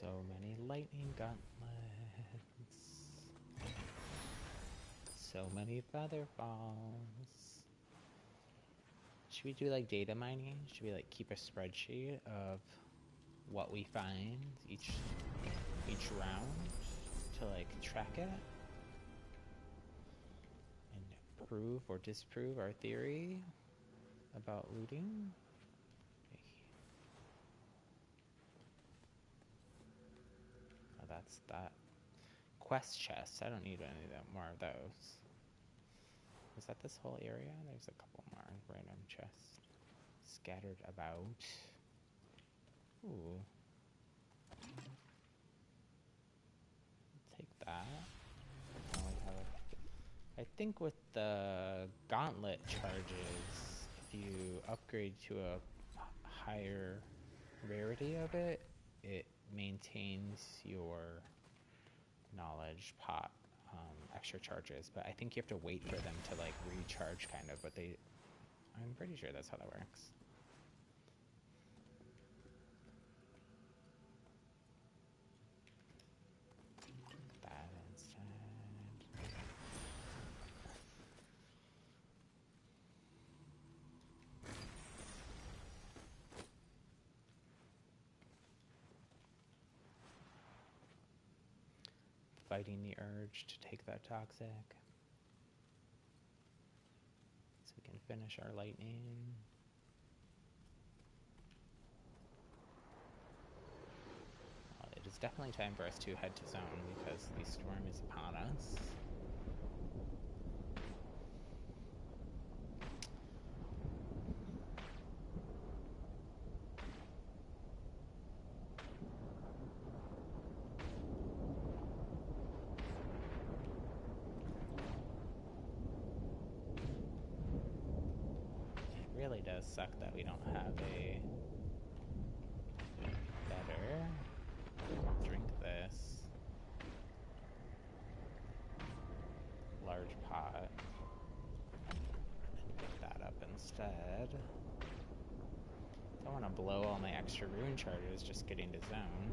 So many lightning gauntlets. So many feather falls. Should we do like data mining? Should we like keep a spreadsheet of what we find each round to like track it and prove or disprove our theory about looting? Oh, that's that. Quest chests. I don't need any more of those. Is that this whole area? There's a couple more random chests scattered about. Ooh. Take that. Now we have, I think with the gauntlet charges, if you upgrade to a higher rarity of it, it maintains your knowledge pot extra charges, but I think you have to wait for them to like recharge kind of, but I'm pretty sure that's how that works. That instead. fighting the urge to take that toxic. So we can finish our lightning. Well, it is definitely time for us to head to zone because the storm is upon us. Really does suck that we don't have a better drink this large pot and pick that up instead. Don't want to blow all my extra rune charges just getting to zone.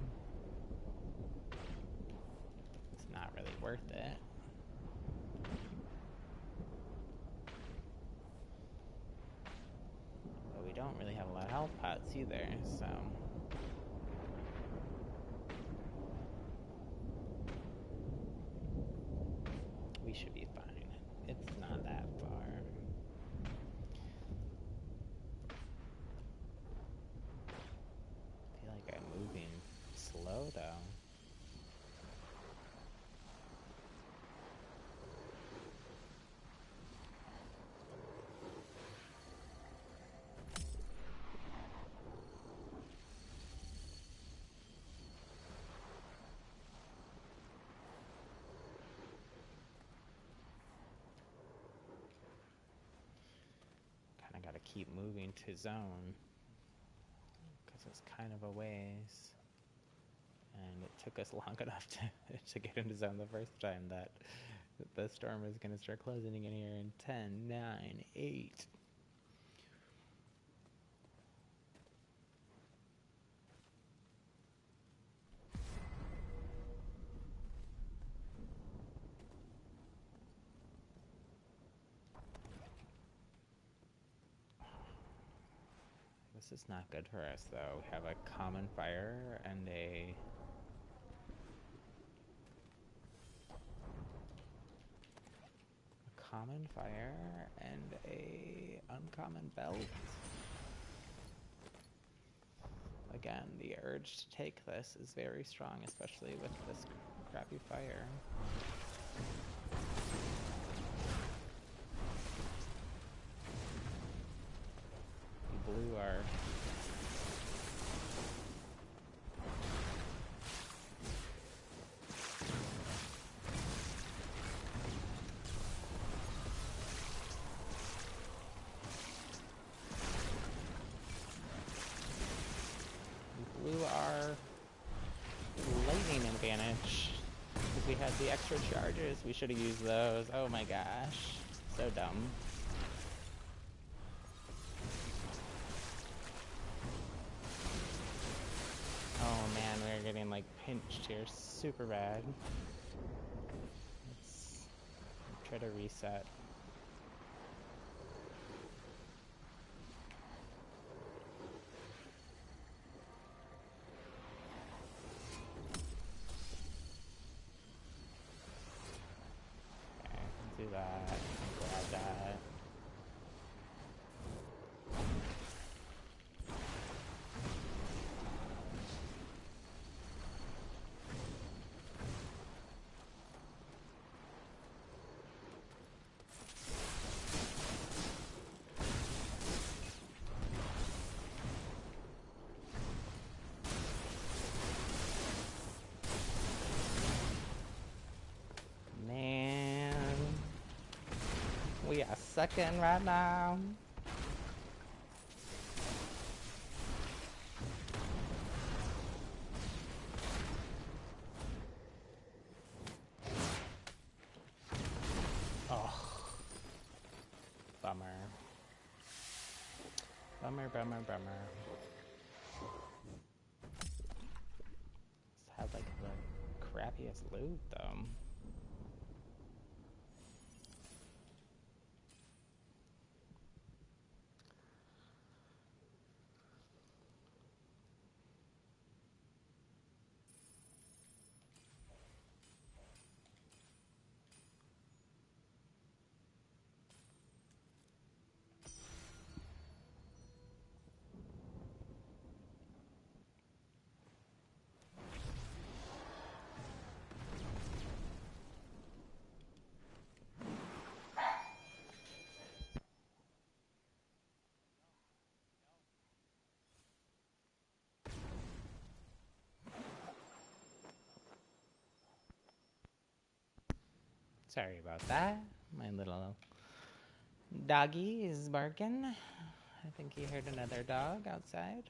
It's not really worth it. We don't really have a lot of health pots either, so we should be fine. It's not that far. I feel like I'm moving slow though. I gotta keep moving to zone because it's kind of a ways, and it took us long enough to get into zone the first time that the storm is gonna start closing in here in 10, 9, 8. This is not good for us, though. We have a common fire and a common fire and a uncommon belt. Again, the urge to take this is very strong, especially with this crappy fire. We blew our lightning advantage because we had the extra charges. We should have used those. Oh my gosh, so dumb. Oh man, we're getting like pinched here super bad. Let's try to reset. Okay, do that. Grab that. We are second right now. Oh. Bummer. Bummer, bummer, bummer. This had like the crappiest loot though. Sorry about that. My little doggy is barking. I think he heard another dog outside.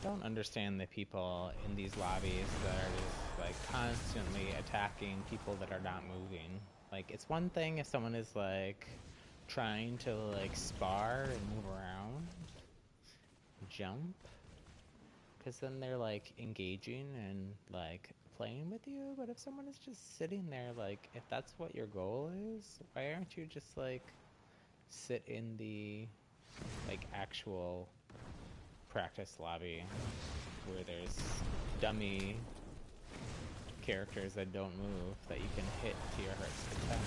Don't understand the people in these lobbies that are just like constantly attacking people that are not moving. Like, it's one thing if someone is like trying to like spar and move around, jump, because then they're like engaging and like playing with you. But if someone is just sitting there, like, if that's what your goal is, why aren't you just like sit in the like actual practice lobby where there's dummy characters that don't move that you can hit to your heart's content?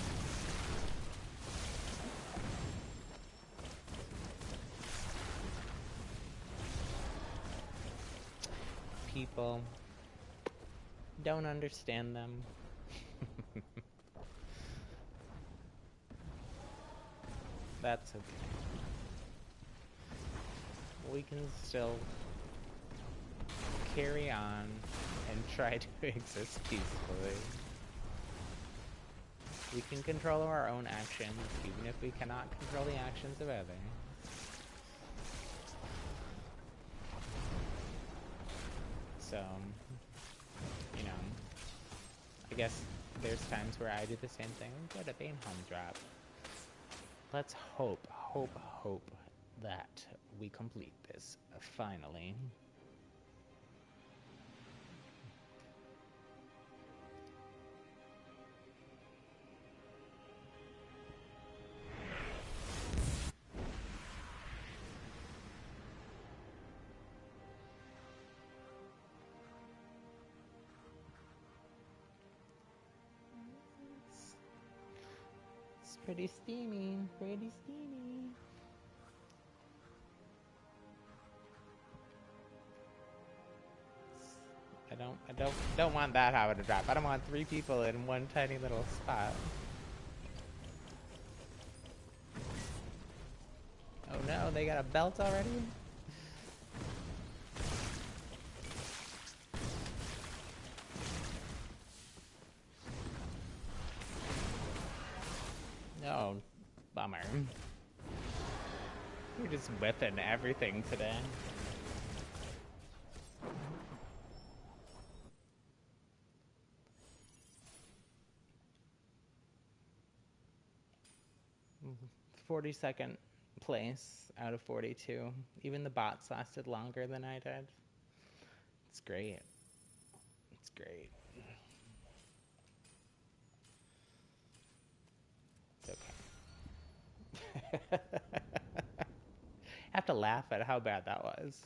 People don't understand them. That's okay. We can still carry on and try to exist peacefully. We can control our own actions, even if we cannot control the actions of others. So, you know, I guess there's times where I do the same thing and get a Banehelm drop. Let's hope that we complete this finally. It's pretty steamy, pretty steamy. I don't want that how to drop. I don't want 3 people in one tiny little spot. Oh no, they got a belt already? No, bummer. You're just whipping everything today. Mm-hmm. 42nd place out of 42. Even the bots lasted longer than I did. It's great. It's great. It's okay. I have to laugh at how bad that was.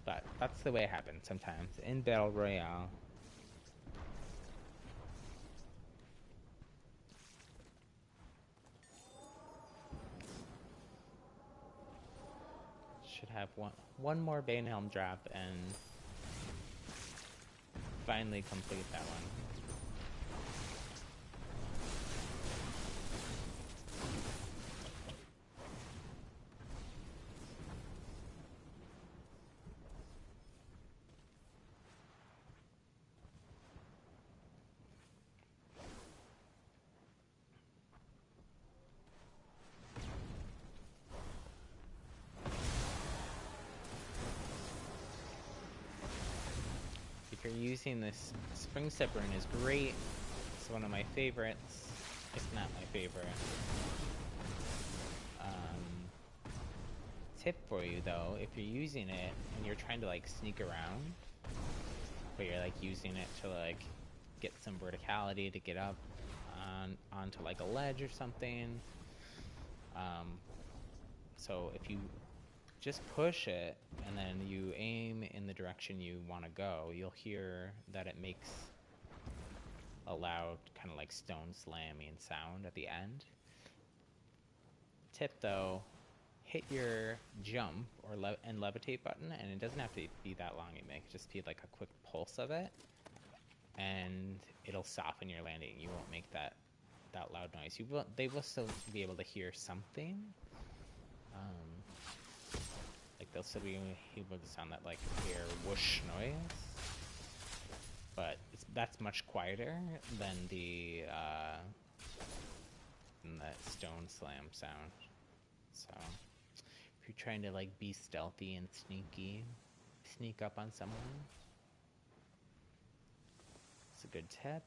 But that's the way it happens sometimes in Battle Royale. Should have one more Banehelm drop and finally complete that one. If you're using this, Spring Sipper is great. It's one of my favorites. It's not my favorite. Tip for you though, if you're using it and you're trying to like sneak around, but you're like using it to like get some verticality to get up onto like a ledge or something. So if you just push it and then you aim in the direction you want to go, you'll hear that it makes a loud kind of like stone slamming sound at the end. Tip though, hit your jump or and levitate button, and it doesn't have to be that long. It may just be like a quick pulse of it, and it'll soften your landing. You won't make that loud noise. They will still be able to hear something. Like they'll still be able to sound that like air whoosh noise, but that's much quieter than the stone slam sound. So if you're trying to like be stealthy and sneak up on someone, it's a good tip.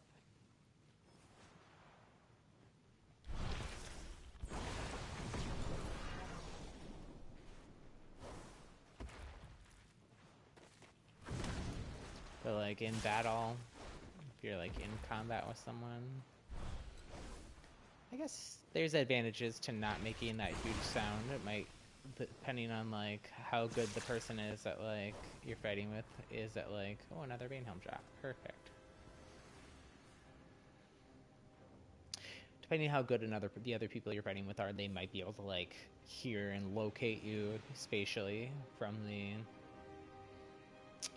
But like in battle, if you're like in combat with someone, I guess there's advantages to not making that huge sound. It might, depending on like how good the person is that like you're fighting with, is that like, oh, another Banehelm drop, perfect. Depending on how good the other people you're fighting with are, they might be able to like hear and locate you spatially from the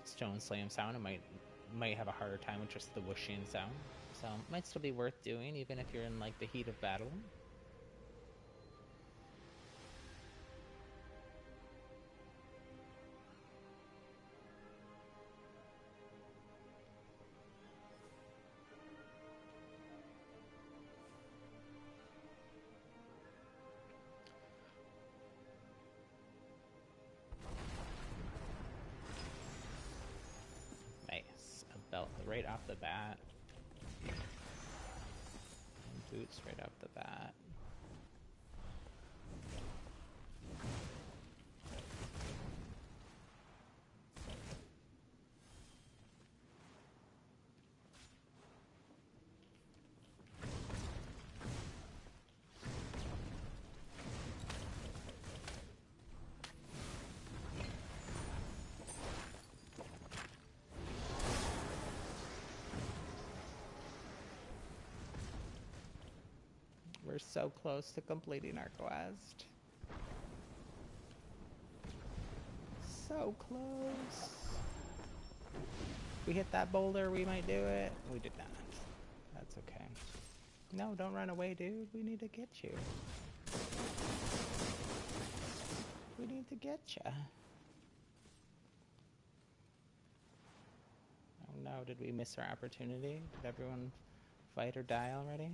stone slam sound. It might have a harder time with just the whooshing sound. So it might still be worth doing even if you're in like the heat of battle. Nice. A belt right off the bat. And boots right off the bat. We're so close to completing our quest. So close. If we hit that boulder, we might do it. We did not. That's okay. No, don't run away, dude. We need to get you. We need to get you. Oh no, did we miss our opportunity? Did everyone fight or die already?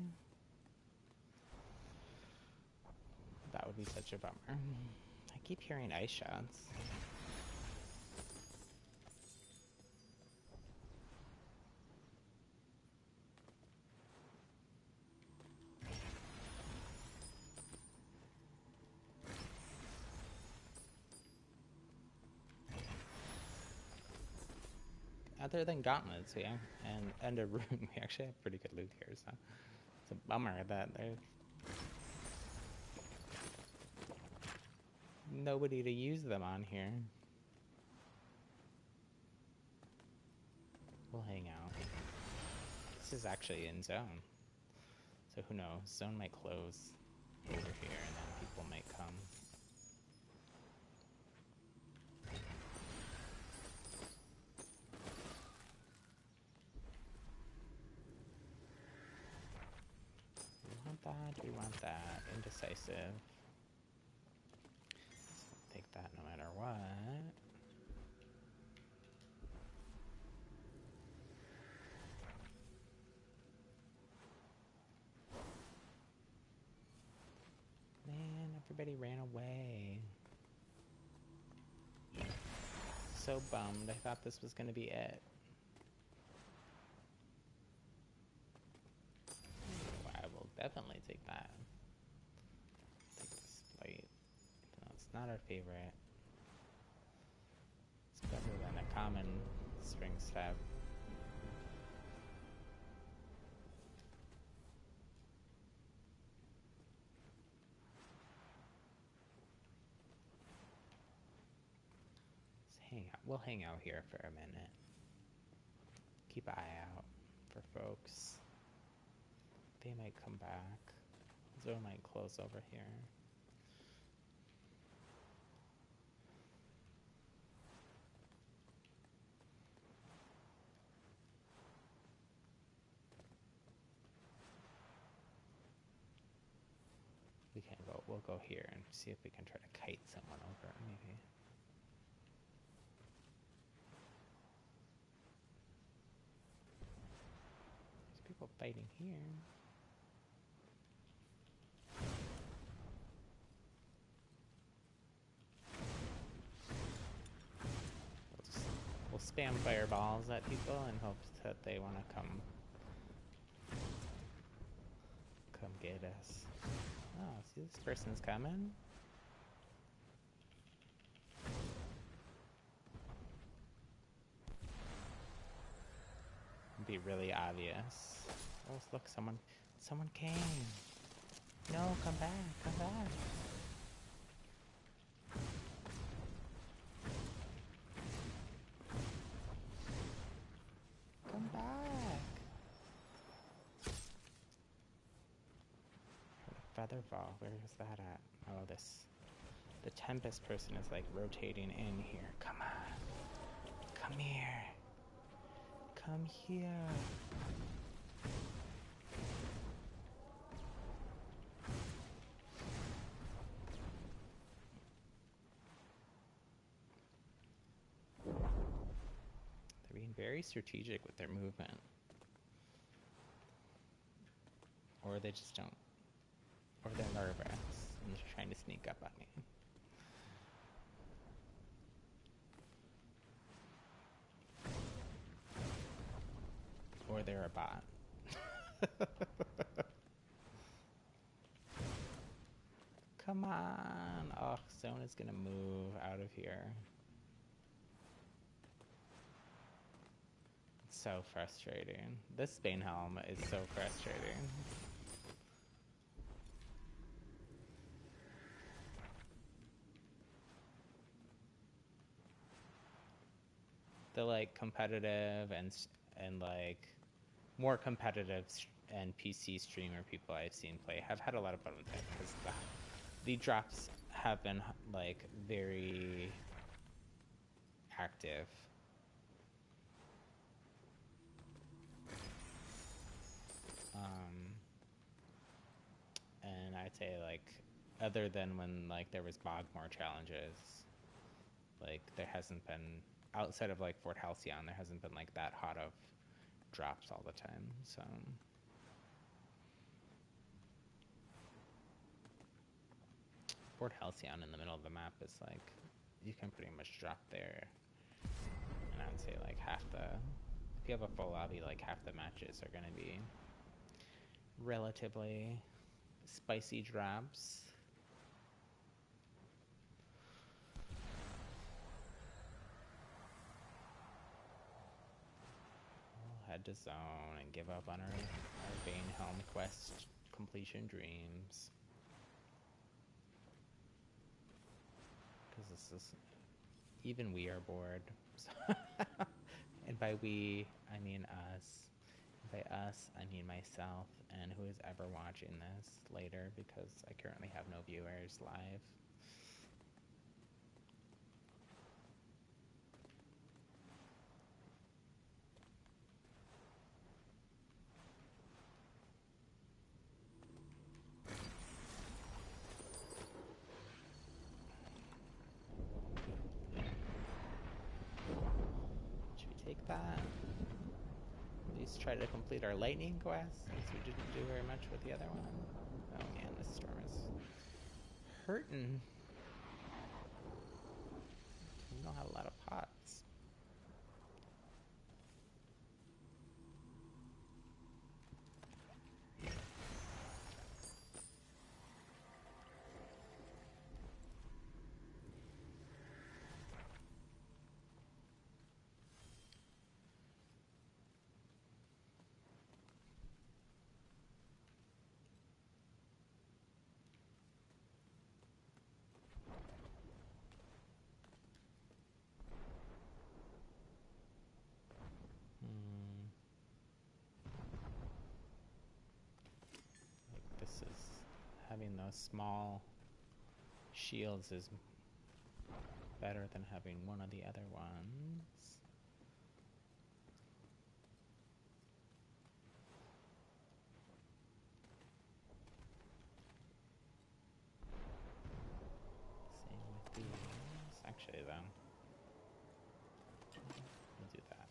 That would be such a bummer. I keep hearing ice shots. Other than gauntlets, yeah, and a rune, we actually have pretty good loot here, so it's a bummer that there's nobody to use them on here. We'll hang out. This is actually in zone, so who knows? Zone might close over here, and then people might come. We want that. Indecisive. Take that no matter what. Man, everybody ran away. So bummed. I thought this was gonna be it. I will definitely take that. Take this plate. No, it's not our favorite. It's better than a common string stab. Let's hang out. We'll hang out here for a minute. Keep an eye out for folks. They might come back. Zone might close over here. We can go. We'll go here and see if we can try to kite someone over, maybe. There's people fighting here. We'll spam fireballs at people in hopes that they want to come get us. Oh, see, this person's coming. It'd be really obvious. Oh, look, someone came. No, come back, come back. Come back. Feather fall, where is that at? Oh, the Tempest person is like rotating in here. Come on. Come here. Come here. They're being very strategic with their movement. Or they just don't. Or they're nervous and they're trying to sneak up on me. Or they're a bot. Come on. Oh, Zone is gonna move out of here. It's so frustrating. This Banehelm is so frustrating. The like competitive and like more competitive and PC streamer people I've seen play have had a lot of fun with it because the drops have been like very active. And I'd say like other than when like there was Bogmore challenges, like there hasn't been, outside of like Fort Halcyon, there hasn't been like that hot of drops all the time. So Fort Halcyon in the middle of the map is like you can pretty much drop there, and I'd say like if you have a full lobby, like half the matches are going to be relatively spicy drops. We'll head to Zone and give up on our Banehelm quest completion dreams. Because this is, even we are bored. And by we, I mean us. And by us, I mean myself and who is ever watching this later, because I currently have no viewers live. Should we take that? At least try to complete our lightning quest, since we didn't do very much with the other one. Oh man, this storm is hurting. We don't have a lot of pots. small shields is better than having one of the other ones. Same with these. Actually, then, we'll do that.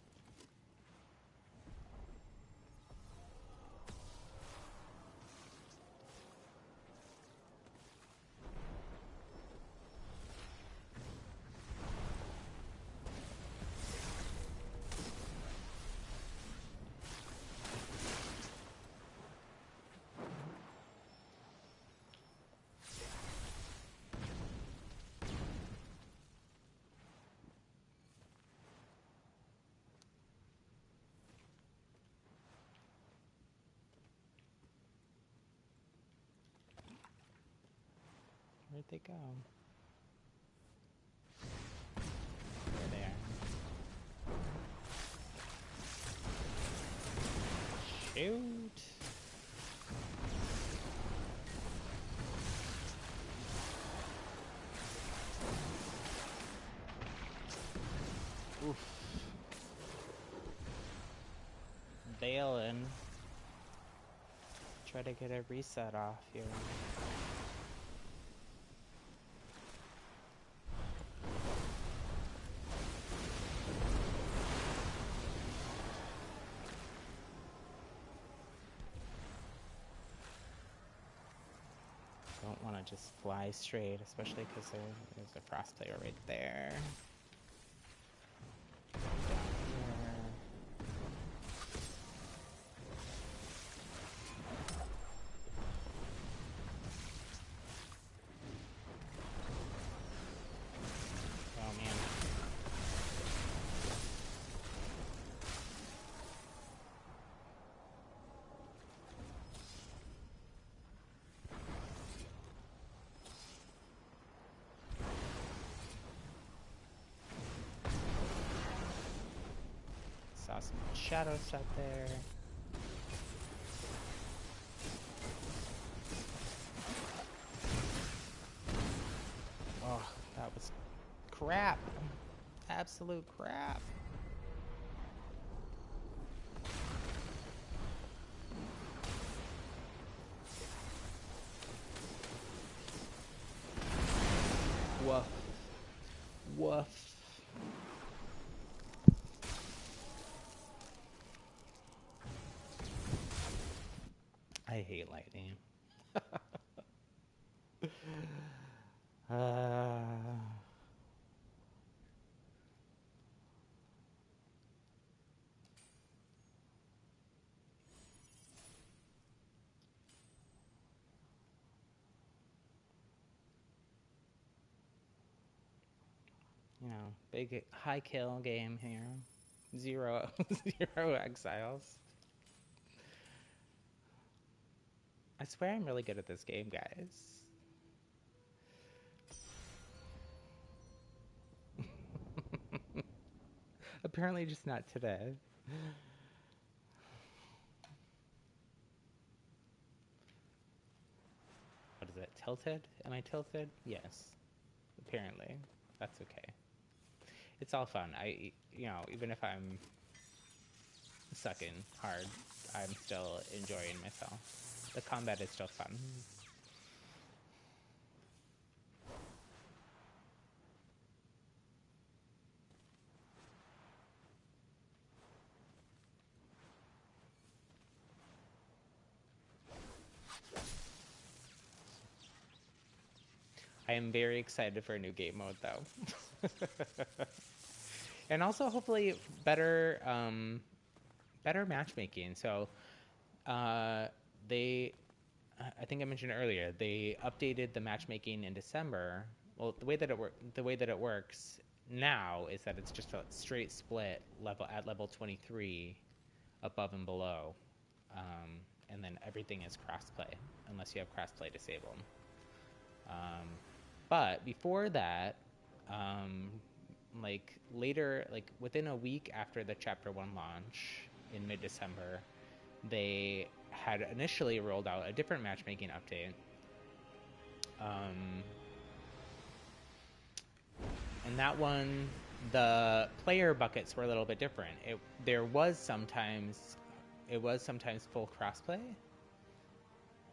Where'd they go? There they are. Shoot! Oof. Bailing. Try to get a reset off here. Don't want to just fly straight, especially because there's a crossplayer right there. Saw some shadows out there. Oh, that was crap. Absolute crap. Woof. Woof. I hate lightning. You know, big high kill game here. Zero exiles. I swear I'm really good at this game, guys. Apparently just not today. What is it? Tilted? Am I tilted? Yes. Apparently. That's okay. It's all fun. Even if I'm sucking hard, I'm still enjoying myself. The combat is still fun. I am very excited for a new game mode, though. And also, hopefully, better matchmaking. So, I think I mentioned earlier, they updated the matchmaking in December. Well, the way that it works now is that it's just a straight split at level 23, above and below, and then everything is crossplay unless you have crossplay disabled. But before that, within a week after the Chapter 1 launch in mid-December, they had initially rolled out a different matchmaking update And that one, the player buckets were a little bit different. It was sometimes full crossplay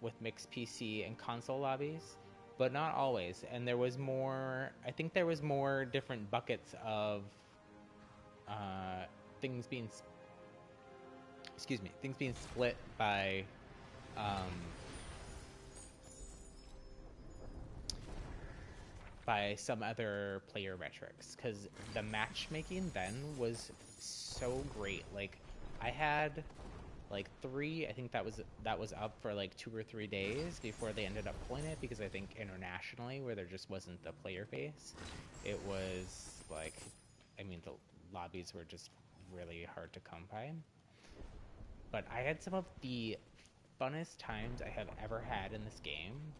with mixed PC and console lobbies, but not always. And there was more. I think there was more different buckets of things being split by some other player metrics, because the matchmaking then was so great. Like, I had like I think that was up for like 2 or 3 days before they ended up pulling it, because I think internationally, where there just wasn't the player base, it was like, I mean, the lobbies were just really hard to come by. But I had some of the funnest times I have ever had in this game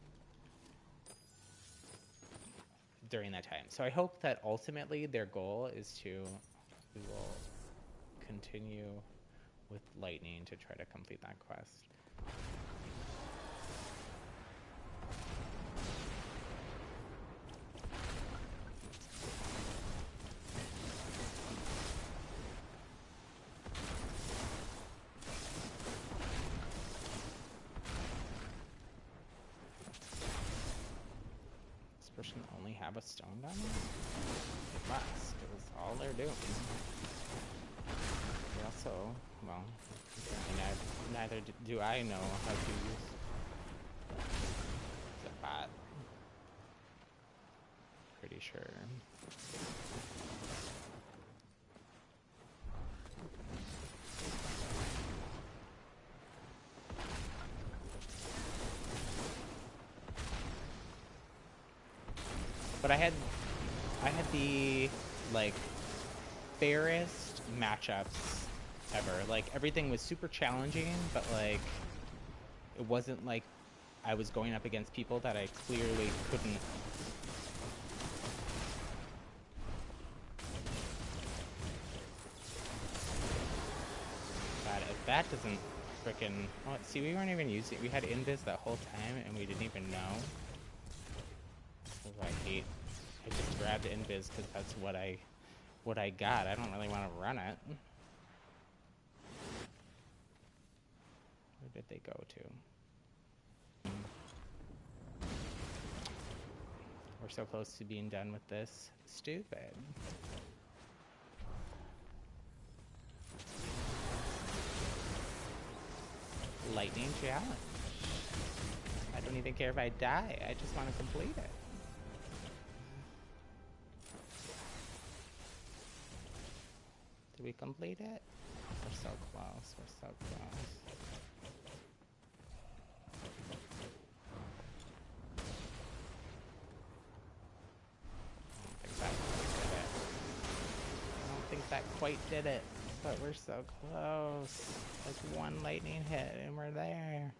during that time. So I hope that ultimately their goal is we will continue with Lightning to try to complete that quest. This person only have a stone down there? It must, because all they're doing. They also, well, neither do I know how to use the bot. Pretty sure. But I had the like fairest matchups ever. Like, everything was super challenging, but like it wasn't like I was going up against people that I clearly couldn't. God, if that doesn't frickin'. Oh, see, we weren't even using. We had invis that whole time, and we didn't even know. I hate. I just grabbed invis because that's what I got. I don't really want to run it. Where did they go to? We're so close to being done with this. Stupid. Lightning challenge. I don't even care if I die. I just want to complete it. Did we complete it? We're so close. We're so close. I don't think that quite did it. But we're so close. Like one lightning hit and we're there.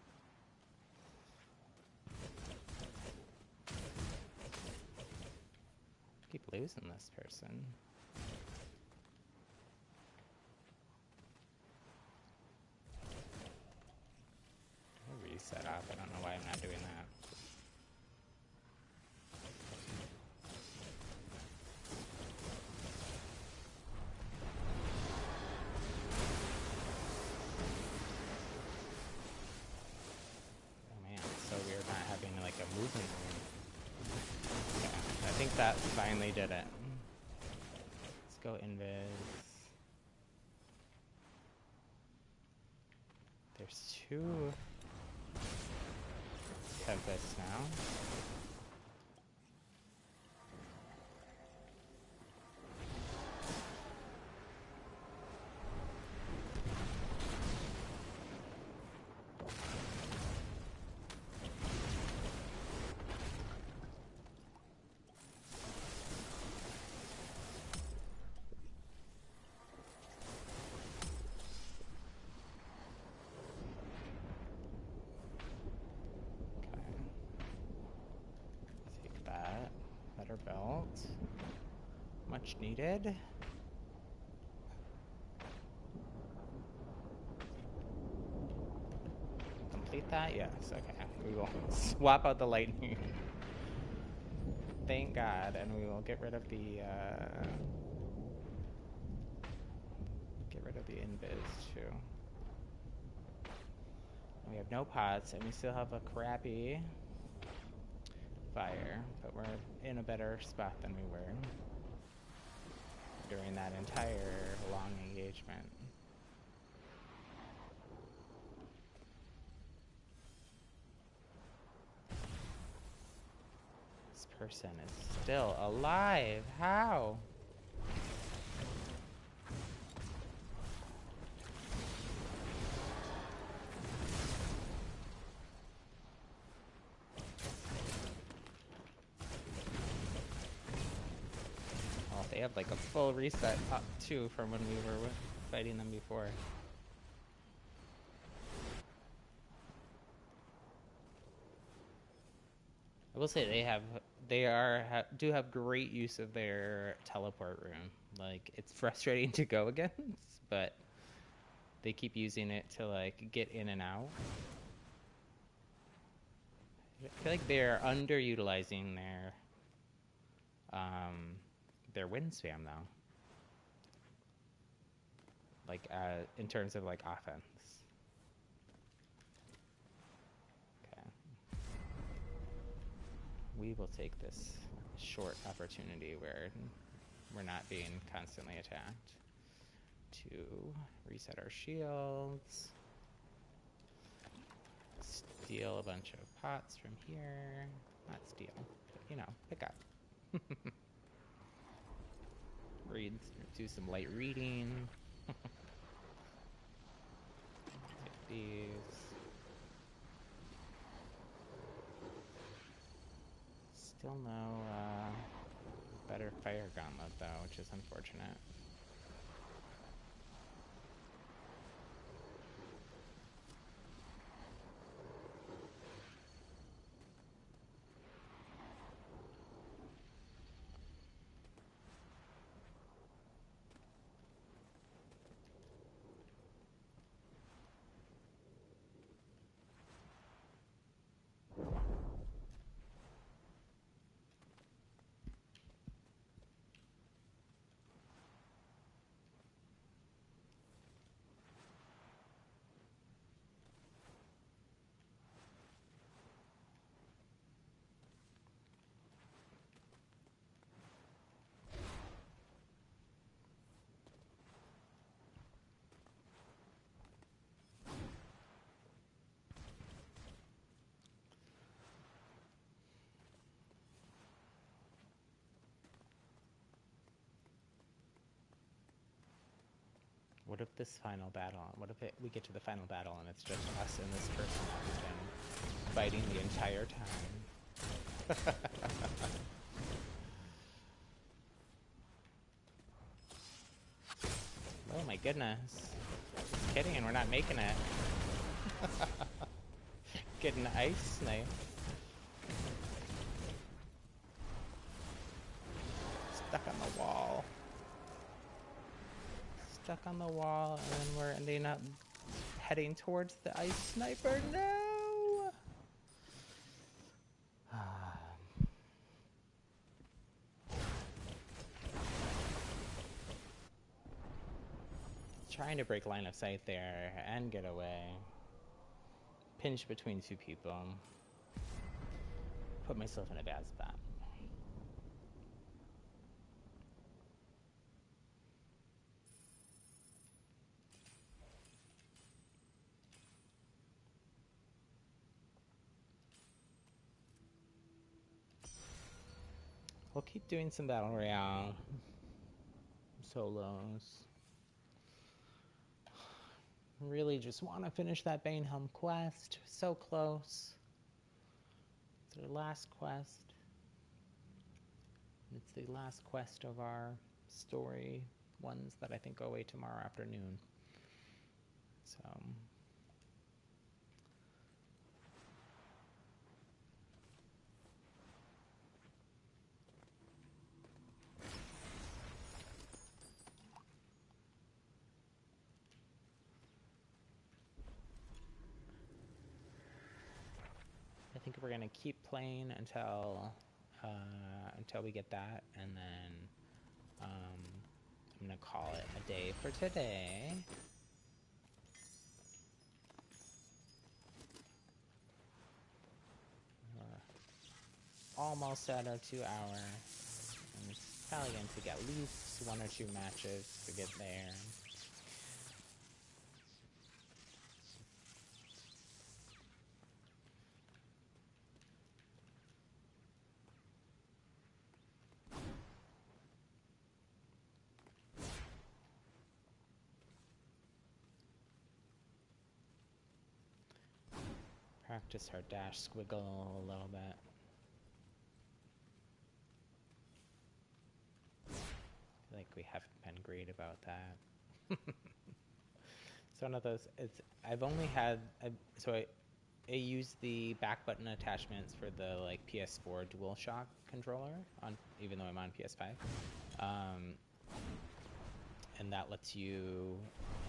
Keep losing this person. I'll reset off. I don't know why I'm not doing that. I think that finally did it. Let's go invis. There's 2 tempests now. Belt. Much needed. Complete that? Yes, okay. We will swap out the lightning. Thank God. And we will get rid of the invis too. And we have no pots, and we still have a crappy fire, but we're in a better spot than we were during that entire long engagement. This person is still alive. How? Oh, they have like a full reset up too from when we were fighting them before. I will say they do have great use of their teleport room. Like, it's frustrating to go against, but they keep using it to like get in and out. I feel like they're underutilizing their wind spam though. Like in terms of like offense. Okay. We will take this short opportunity where we're not being constantly attacked to reset our shields. Steal a bunch of pots from here. Not steal, but you know, pick up. Read, do some light reading. Take these. Still no better fire gauntlet though, which is unfortunate. What if this final battle, we get to the final battle and it's just us and this person who's been fighting the entire time? Oh my goodness. Just kidding, and we're not making it. Getting ice snipe. Stuck on the wall. Stuck on the wall, and then we're ending up heading towards the ice sniper. No! Trying to break line of sight there and get away. Pinch between two people. Put myself in a bad spot. We'll keep doing some Battle Royale. Solos. Really just want to finish that Banehelm quest. So close. It's our last quest. It's the last quest of our story ones that I think go away tomorrow afternoon. So... I think we're going to keep playing until until we get that, and then I'm gonna call it a day for today. We're almost at our 2 hour. And it's probably gonna take at least 1 or 2 matches to get there. Practice our dash squiggle a little bit. I feel like we haven't been great about that. It's one of those. I've only had I use the back button attachments for the like PS4 DualShock controller on, even though I'm on PS5, and that lets you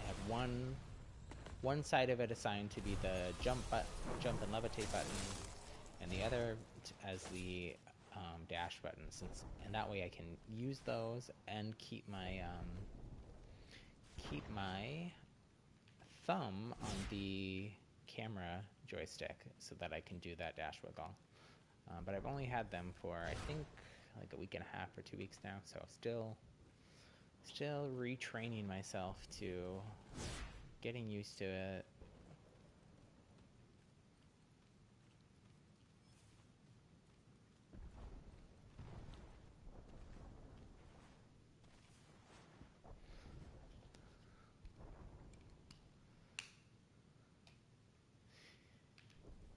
have one side of it assigned to be the jump and levitate button, and the other as the dash button. And that way I can use those and keep my thumb on the camera joystick so that I can do that dash wiggle. But I've only had them for I think like a week and a half or 2 weeks now, so still retraining myself to getting used to it.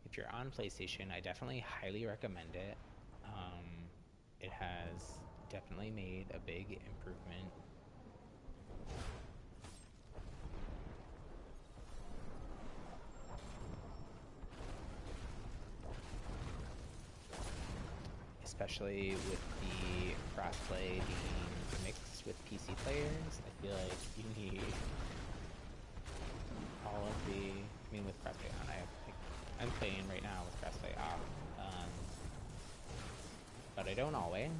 If you're on PlayStation, I definitely highly recommend it. It has definitely made a big improvement. Especially with the crossplay being mixed with PC players, I feel like you need all of the. I mean, with crossplay on, I'm playing right now with crossplay off, but I don't always.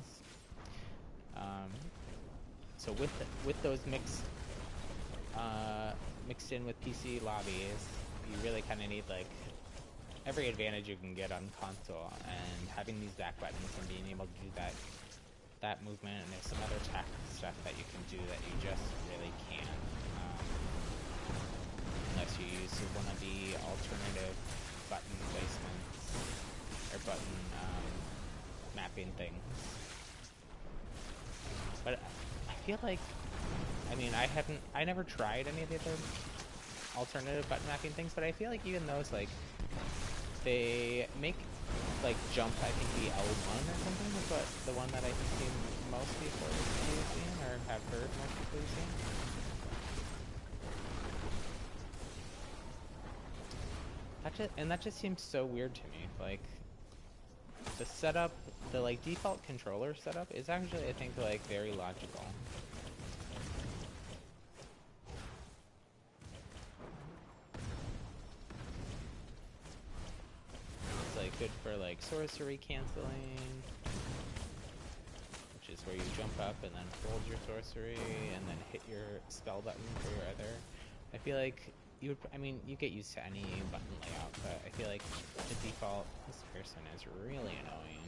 So with those mixed in with PC lobbies, you really kind of need like every advantage you can get on console, and having these back buttons and being able to do that movement, and there's some other tech stuff that you can do that you just really can't unless you use one of the alternative button placements or button mapping things. But I feel like, I mean, I never tried any of the other alternative button mapping things, but I feel like even those, like, they make, like, jump, I think, the L1 or something is what the one that I think seen most people using, or have heard most people using. That just seems so weird to me. Like, the setup, the, like, default controller setup is actually, I think, like, very logical. It's, like, good for, like, sorcery canceling, which is where you jump up and then hold your sorcery and then hit your spell button for your other. I feel like you get used to any button layout, but I feel like the default, this person is really annoying.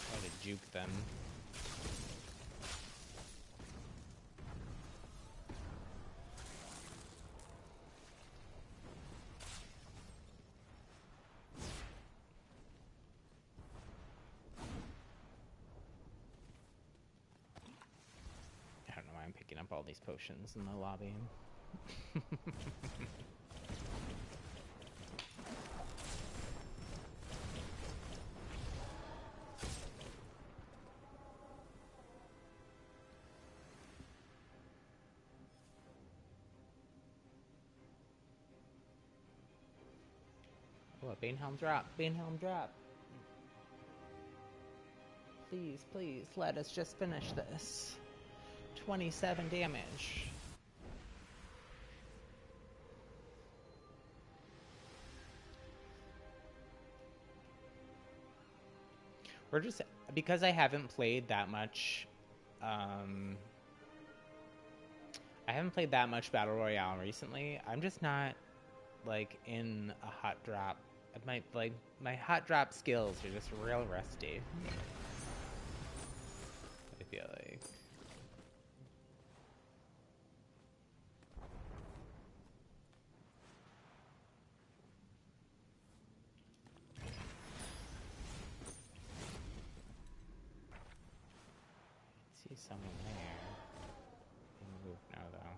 Try to juke them. I don't know why I'm picking up all these potions in the lobby. Oh, a Banehelm drop! Banehelm drop! Please, please, let us just finish this. 27 damage. We're just, because I haven't played that much, I haven't played that much Battle Royale recently. I'm just not, like, in a hot drop. My hot drop skills are just real rusty. I feel like. I see someone there. Move now, though.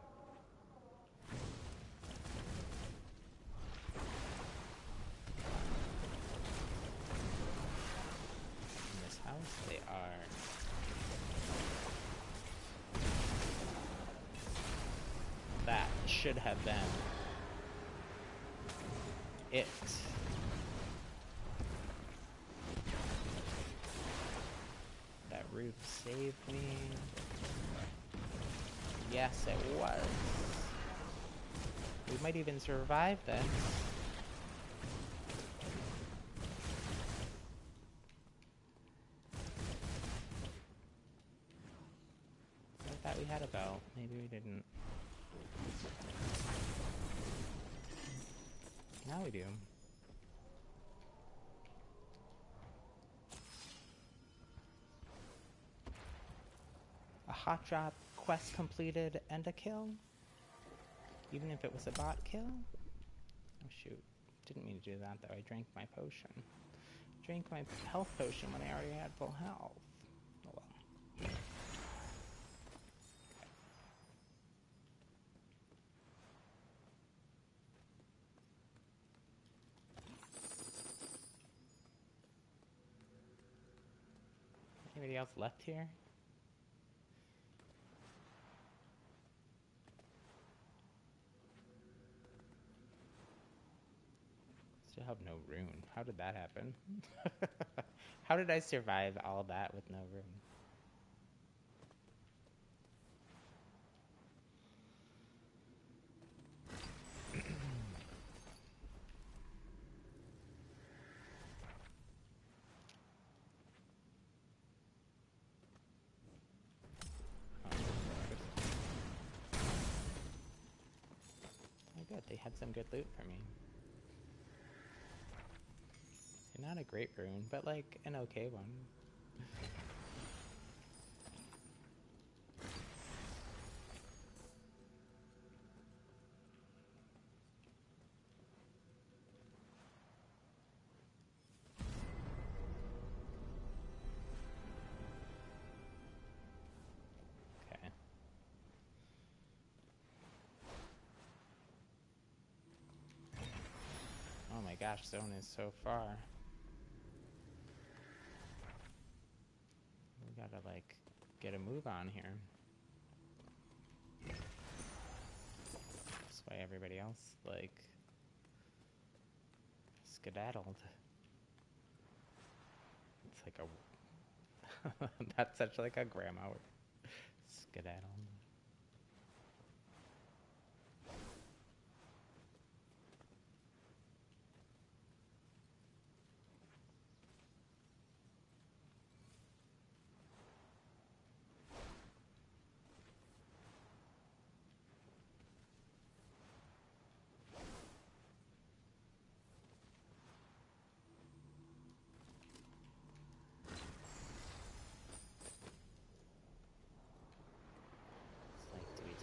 In this house, they are. That should have been it. That roof saved me. Yes, it was. We might even survive this. I thought we had a belt. Maybe we didn't. Now we do. A hot drop, quest completed, and a kill? Even if it was a bot kill? Oh shoot. Didn't mean to do that though. I drank my potion. Drank my health potion when I already had full health. Oh well. Anybody else left here? Still have no rune. How did that happen? How did I survive all that with no rune? Oh good, they had some good loot for me. Not a great rune, but like an okay one. Okay. Oh my gosh, zone is so far. We gotta like get a move on here. That's why everybody else like skedaddled. It's like a that's such like a grandma word. Skedaddle.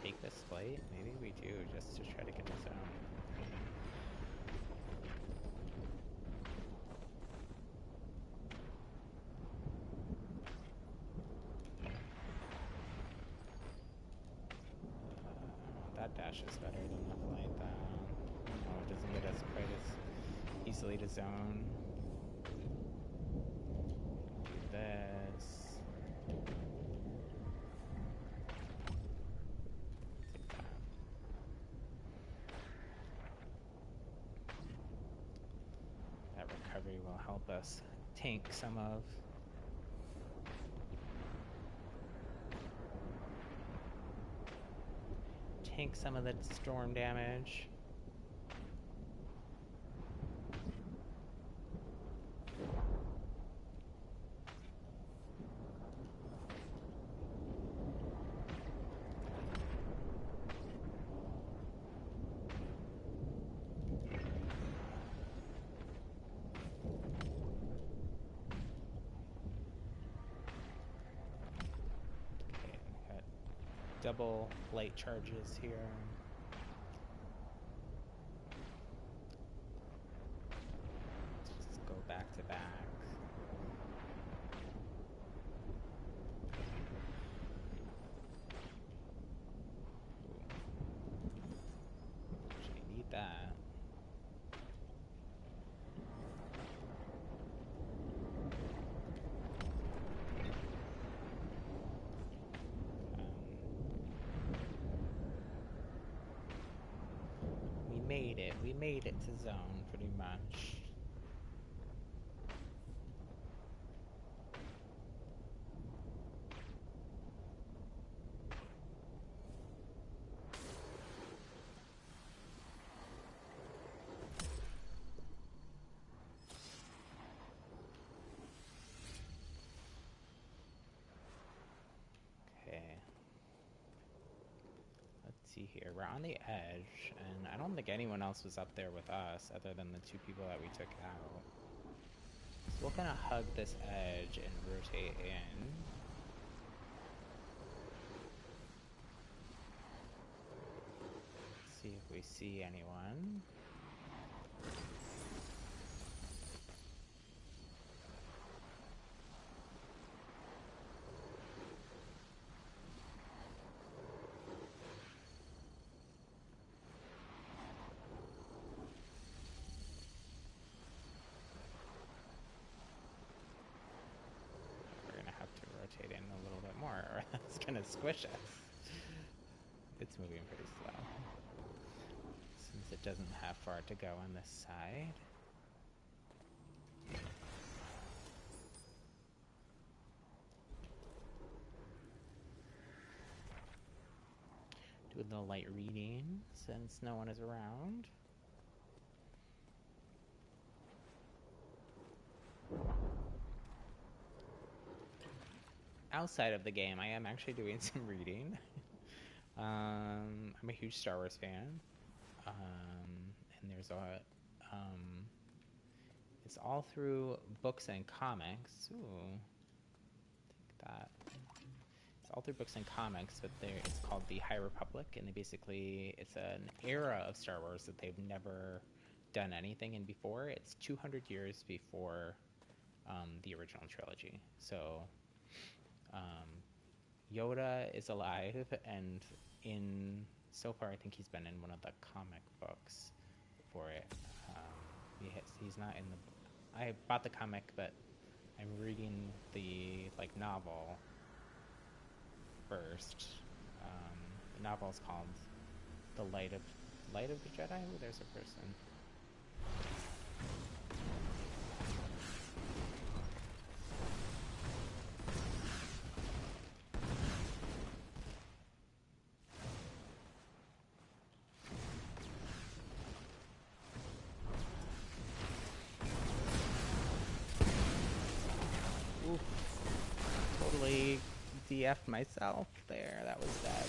Take this flight? Maybe we do, just to try to get the zone. That dash is better than the flight, though. Oh, it doesn't get us quite as easily to zone. Do this. Recovery will help us tank some of the storm damage. double light charges here. Just go back to back. Actually need that. We made it to zone pretty much. Okay. Let's see here. We're on the edge, and I don't think anyone else was up there with us other than the two people that we took out. So we're gonna hug this edge and rotate in. See if we see anyone. In a little bit more, or it's gonna squish us. It's moving pretty slow since it doesn't have far to go on this side. Doing the light reading since no one is around. Outside of the game, I am actually doing some reading. I'm a huge Star Wars fan, and there's it's all through books and comics. Ooh, take that. It's all through books and comics, but it's called the High Republic, and it's an era of Star Wars that they've never done anything in before. It's 200 years before the original trilogy. So Yoda is alive, and so far I think he's been in one of the comic books for it. He's not in the. I bought the comic, but I'm reading the novel first. The novel is called "The Light of the Jedi." Ooh, there's a person. Oof. Totally DF'd myself there. That was bad.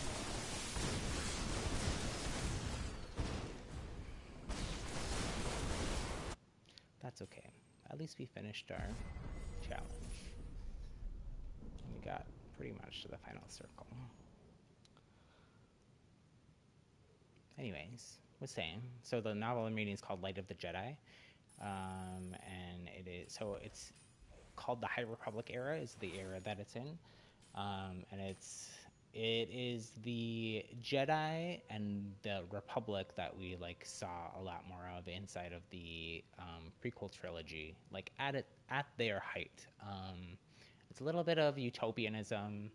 That's okay. At least we finished our challenge. We got pretty much to the final circle. Anyways, was saying, so the novel I'm reading is called Light of the Jedi. And it's called the High Republic era, is the era that it's in. And it is the Jedi and the Republic that we saw a lot more of inside of the prequel trilogy, at their height. It's a little bit of utopianism.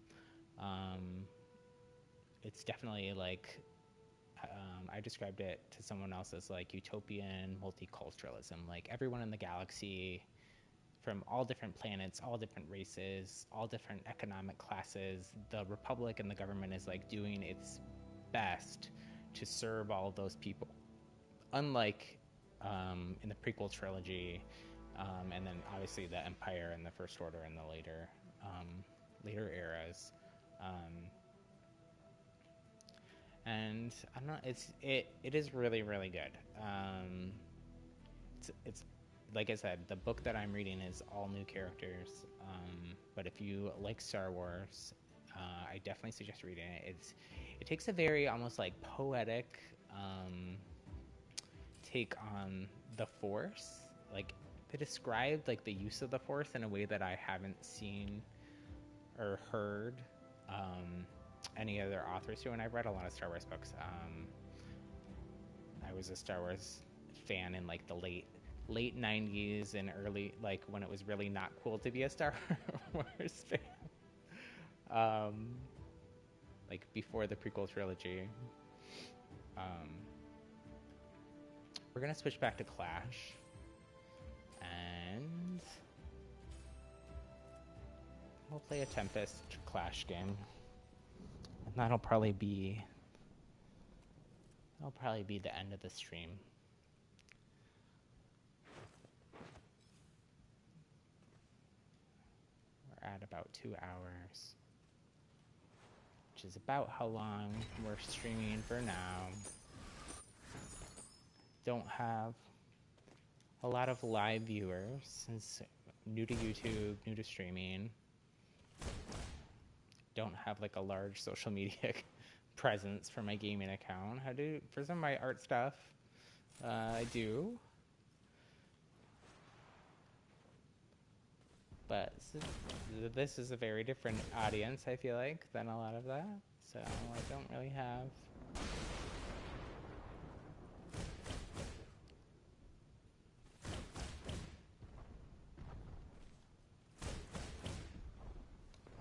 It's definitely I described it to someone else as utopian multiculturalism. Everyone in the galaxy, from all different planets, all different races, all different economic classes, the Republic and the government is doing its best to serve all of those people. Unlike in the prequel trilogy, and then obviously the Empire and the First Order in the later eras. And I don't know, it is really, really good. It's like I said, the book that I'm reading is all new characters. But if you like Star Wars, I definitely suggest reading it. It takes a very almost like poetic take on the Force. Like they described like the use of the Force in a way that I haven't seen or heard any other authors do. And I've read a lot of Star Wars books. I was a Star Wars fan in like the late 90s and early, like when it was really not cool to be a Star Wars fan. Like before the prequel trilogy. We're gonna switch back to Clash, and we'll play a Tempest Clash game, and that'll probably be the end of the stream. We're at about 2 hours, which is about how long we're streaming for now. Don't have a lot of live viewers since new to YouTube, new to streaming. Don't have like a large social media presence for my gaming account. I do for some of my art stuff. I do. But this is a very different audience, I feel like, than a lot of that. So I don't really have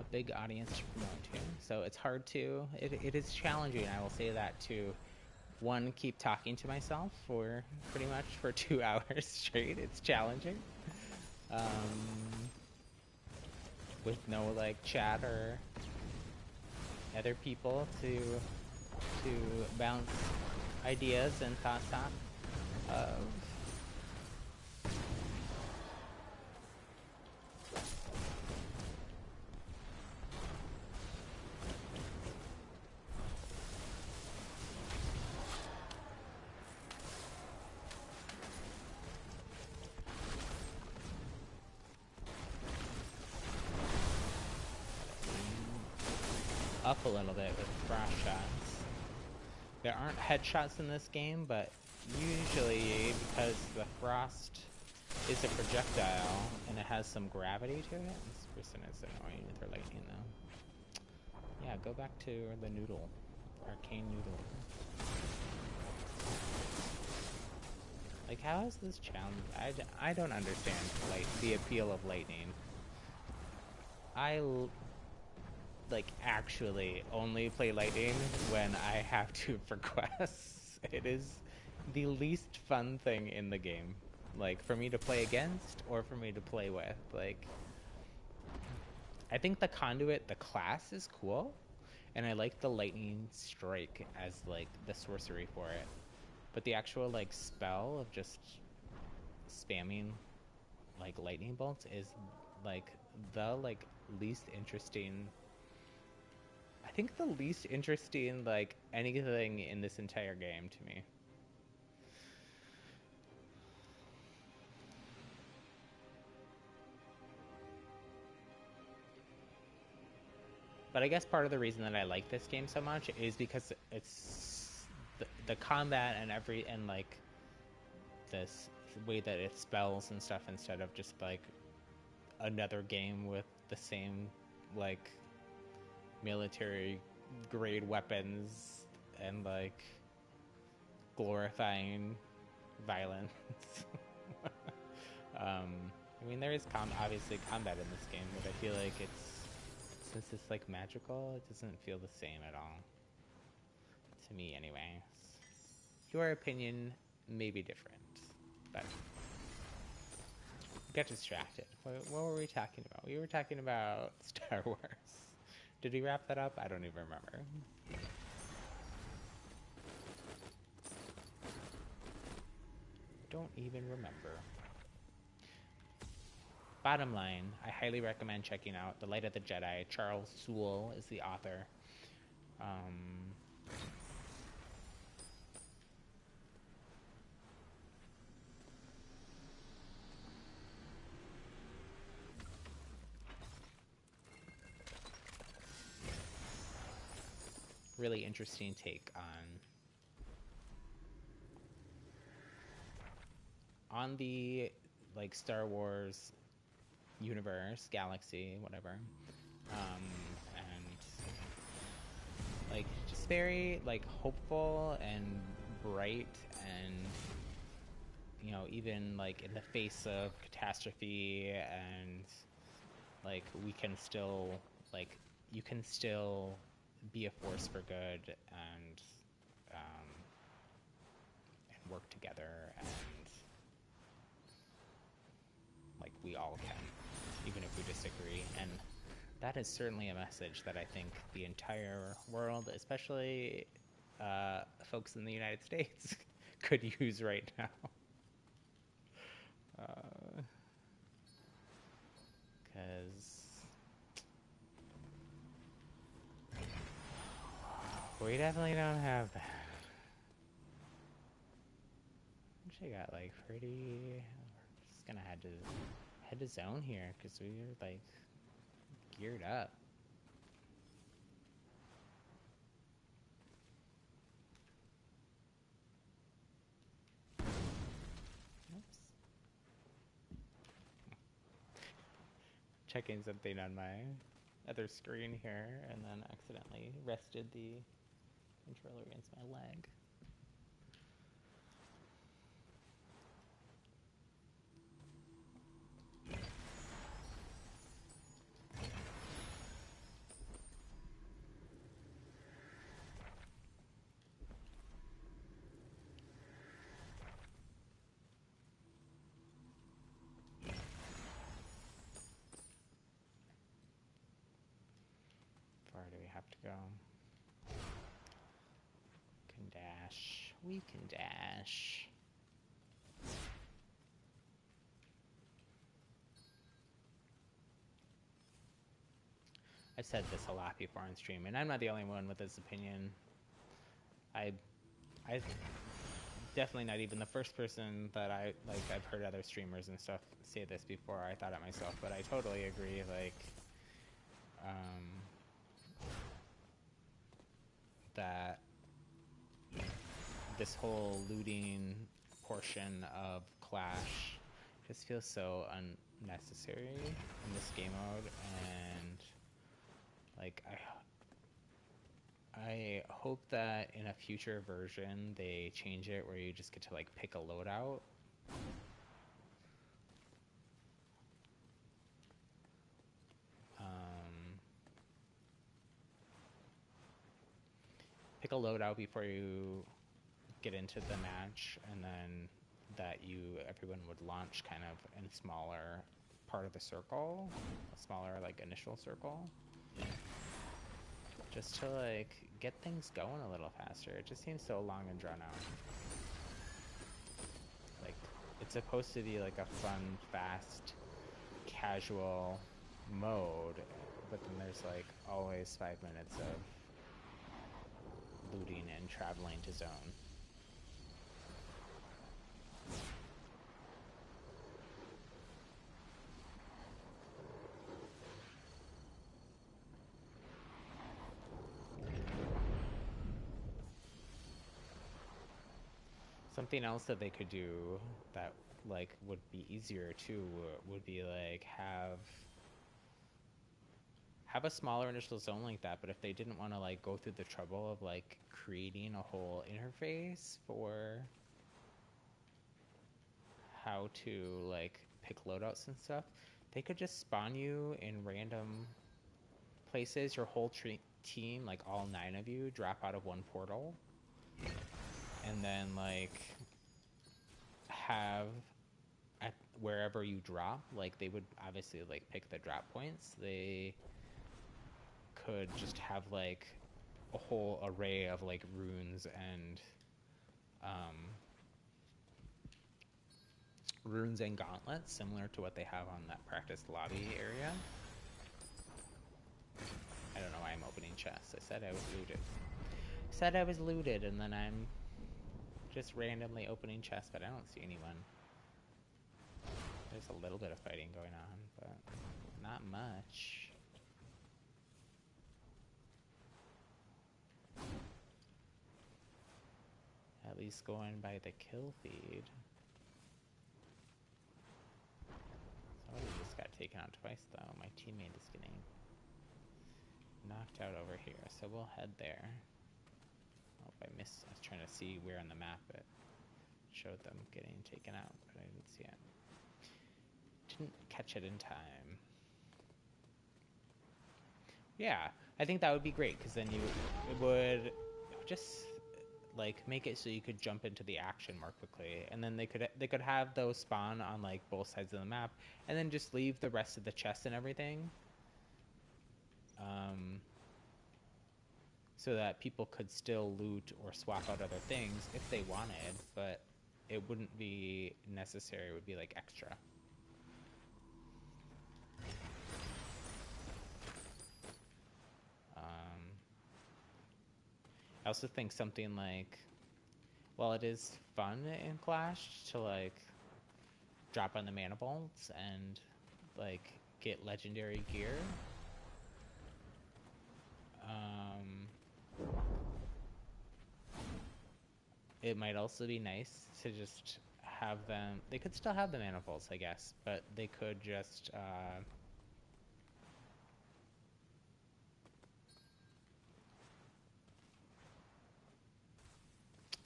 a big audience to promote to. So it's hard to, it is challenging, I will say that, to one, keep talking to myself for pretty much for 2 hours straight. It's challenging. With no like chat or other people to bounce ideas and thoughts off of. Up a little bit with frost shots. There aren't headshots in this game, but usually because the frost is a projectile and it has some gravity to it. This person is annoying with their lightning though. Yeah, go back to the noodle. Arcane noodle. Like, how is this challenge? I don't understand the appeal of lightning. I like actually only play lightning when I have to for quests. It is the least fun thing in the game, like for me to play against or for me to play with. Like, I think the conduit, the class, is cool, and I like the lightning strike as like the sorcery for it, but the actual like spell of just spamming like lightning bolts is like the like least interesting, I think the least interesting, like, anything in this entire game to me. But I guess part of the reason that I like this game so much is because it's the combat and like this way that it spells and stuff instead of just like another game with the same like military grade weapons and like glorifying violence. I mean, there is obviously combat in this game, but I feel like since it's like magical, it doesn't feel the same at all. To me, anyways. Your opinion may be different, but got distracted. What were we talking about? We were talking about Star Wars. Did we wrap that up? I don't even remember. Don't even remember. Bottom line, I highly recommend checking out The Light of the Jedi. Charles Soule is the author. really interesting take on the like Star Wars universe, galaxy, whatever, and like just very like hopeful and bright, and you know, even like in the face of catastrophe, and like we can still like you can still be a force for good, and work together, and like we all can, even if we disagree. And that is certainly a message that I think the entire world, especially folks in the United States, could use right now. Because we definitely don't have that. She got like pretty. We're just gonna head to zone here because we're like geared up. Oops. Checking something on my other screen here, and then accidentally rested the controller against my leg. Far do we have to go? Can dash. We can dash. I've said this a lot before on stream, and I'm not the only one with this opinion. I've definitely not even the first person that I've heard other streamers and stuff say this before. I thought it myself, but I totally agree. Like, that this whole looting portion of Clash just feels so unnecessary in this game mode, and like I hope that in a future version they change it where you just get to like pick a loadout. Pick a loadout before you get into the match, and then that everyone would launch kind of in smaller part of the circle, a smaller like initial circle, just to like get things going a little faster. It just seems so long and drawn out. Like, it's supposed to be like a fun, fast, casual mode, but then there's like always 5 minutes of looting and traveling to zone. Something else that they could do that like would be easier too would be like have a smaller initial zone like that, but if they didn't want to like go through the trouble of like creating a whole interface for how to like pick loadouts and stuff, they could just spawn you in random places. Your whole team, like all 9 of you, drop out of one portal, and then like have at wherever you drop, like they would obviously like pick the drop points. They could just have like a whole array of like runes and gauntlets similar to what they have on that practice lobby area. I don't know why I'm opening chests. I said I was looted. And then I'm just randomly opening chests, but I don't see anyone. There's a little bit of fighting going on, but not much. least going by the kill feed. Somebody just got taken out twice, though. My teammate is getting knocked out over here, so we'll head there. Oh, I missed. I was trying to see where on the map it showed them getting taken out, but I didn't see it. Didn't catch it in time. Yeah, I think that would be great, because then it would just like make it so you could jump into the action more quickly, and then they could have those spawn on like both sides of the map, and then just leave the rest of the chests and everything, so that people could still loot or swap out other things if they wanted, but it wouldn't be necessary. It would be like extra. I also think something like, well, it is fun in Clash to like drop on the mana bolts and like get legendary gear. It might also be nice to just have them. They could still have the mana bolts, I guess, but they could just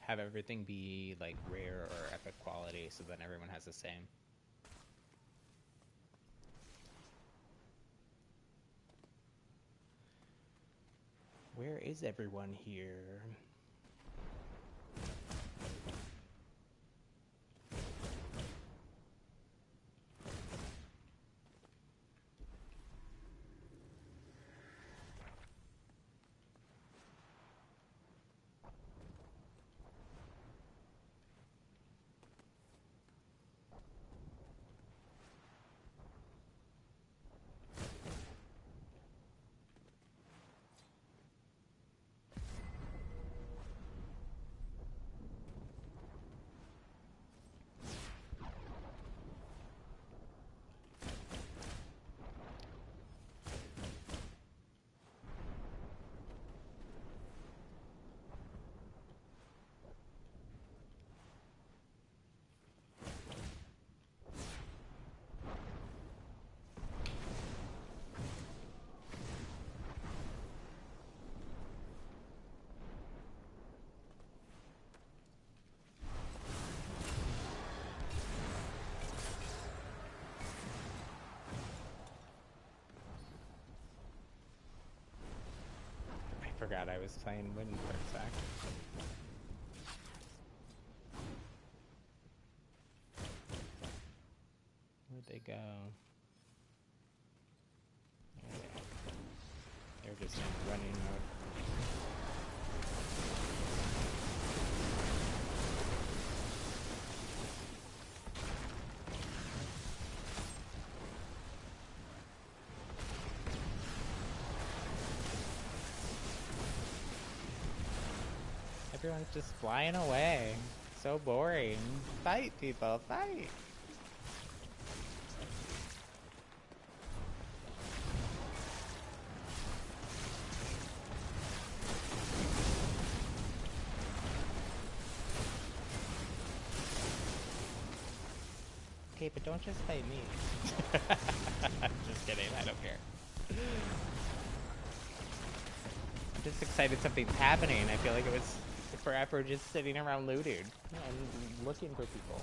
have everything be like rare or epic quality, so then everyone has the same. Where is everyone here? Forgot I was playing Wind for a sec. Where'd they go? They're just in running mode. Everyone's just flying away. So boring. Fight, people, fight! Okay, but don't just fight me. Just kidding, I don't care. I'm just excited something's happening. I feel like it was forever just sitting around looting and looking for people.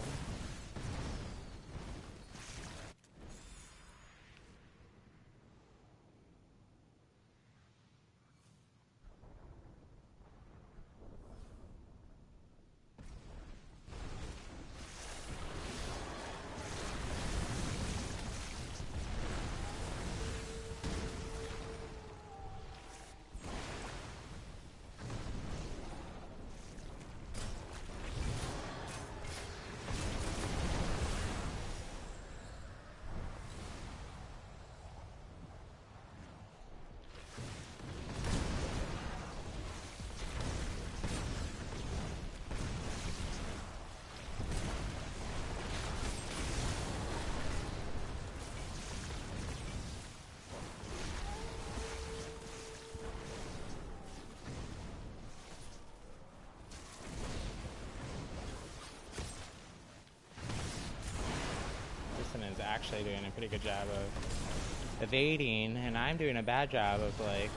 actually doing a pretty good job of evading, and I'm doing a bad job of, like,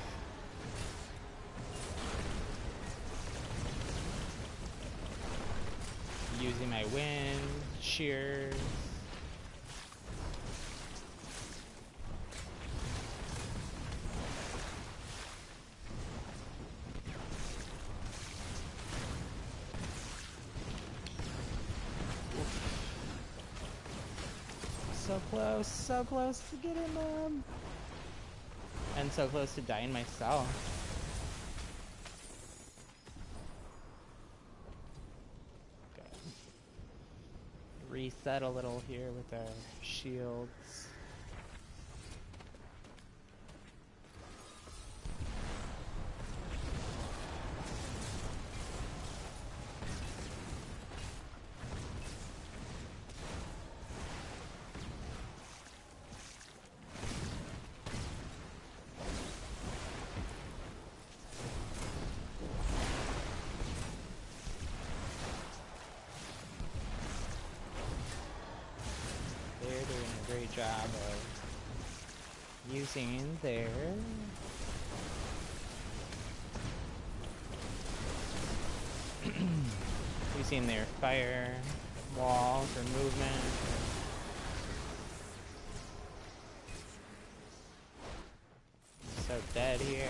using my wind, shears. So close to getting them. And so close to dying myself. Good. Reset a little here with our shields. Job of using their fire wall for movement. So dead here.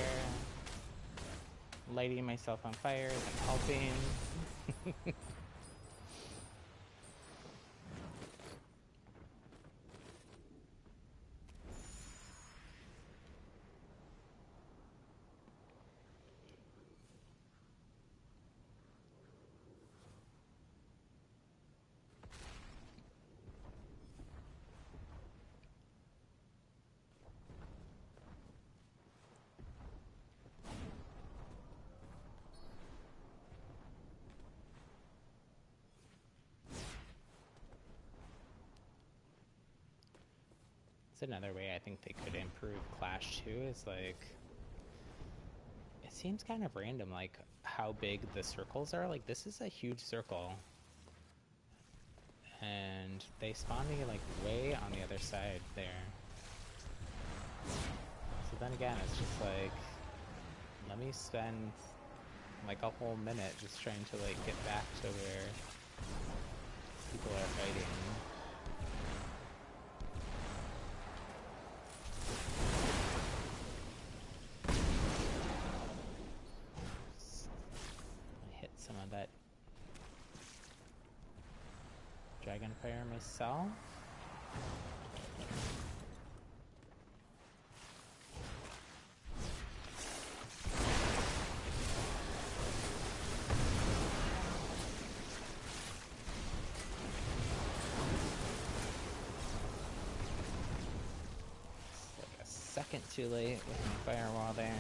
Lighting myself on fire isn't helping. Another way I think they could improve Clash 2 is, like, it seems kind of random, like, how big the circles are. Like, this is a huge circle, and they spawn me, like, way on the other side there. So then again, it's just like, let me spend, like, a whole minute just trying to, like, get back to where people are fighting. That Dragonfire myself. It's like a second too late with my firewall there.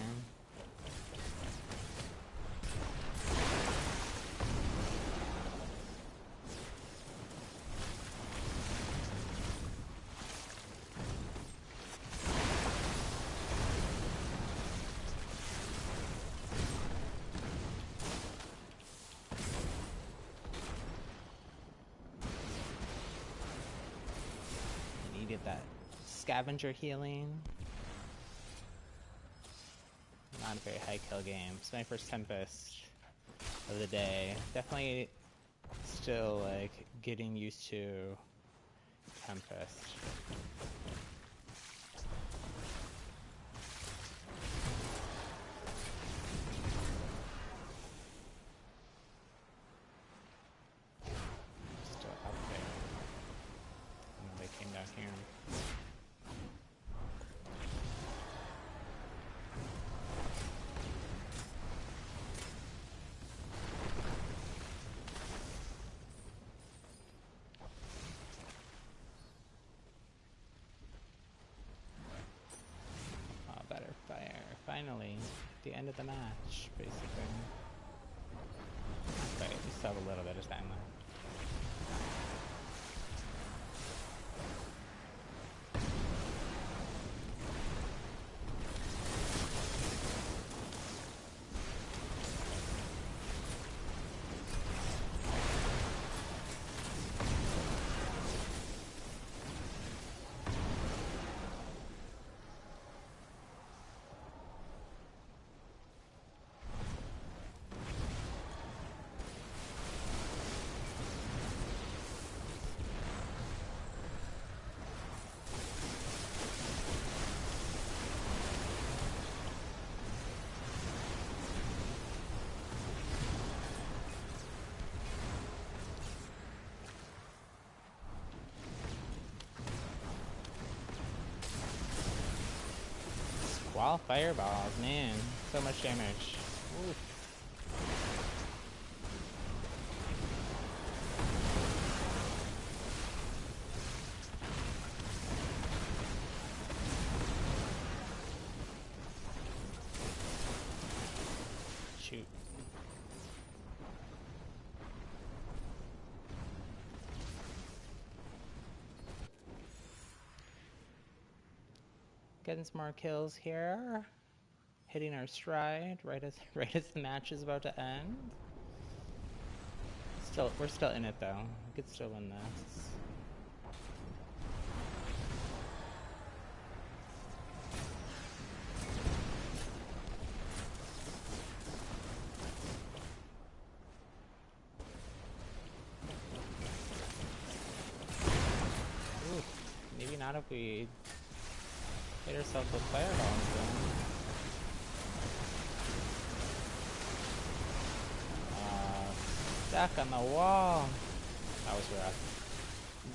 That scavenger healing. Not a very high kill game. It's my first Tempest of the day. Definitely still, like, getting used to Tempest. Still up there. And they came down here. Finally, the end of the match, basically. But we still have a little bit of time left. wall fireballs, man. So much damage. Oof. Shoot. Getting some more kills here. Hitting our stride right as the match is about to end. We're still in it though. We could still win this. Ooh, maybe not if we hit ourselves with fireballs then. Stuck on the wall. That was rough.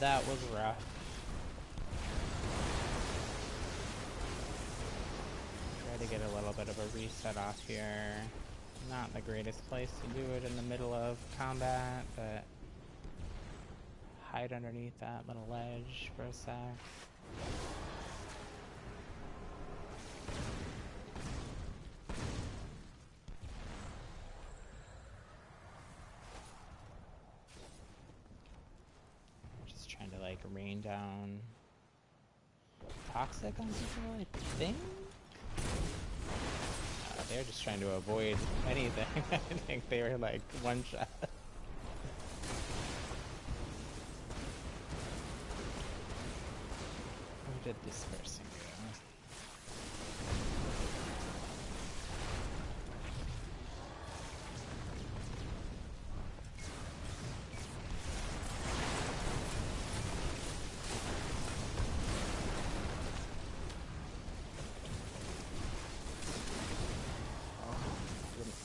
That was rough. Try to get a little bit of a reset off here. Not the greatest place to do it in the middle of combat, but hide underneath that little ledge for a sec. Just trying to like rain down toxic on people, I think? They're just trying to avoid anything. I think they were like one shot. Where did this person go?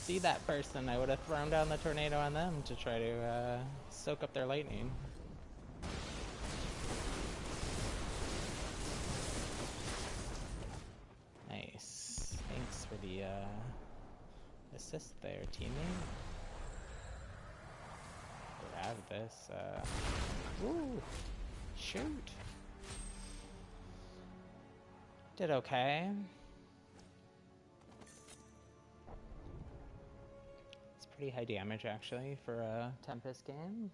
See that person, I would have thrown down the tornado on them to try to soak up their lightning. Nice. Thanks for the assist there, teammate. Grab this. Ooh, shoot. Did okay. Pretty high damage actually for a Tempest game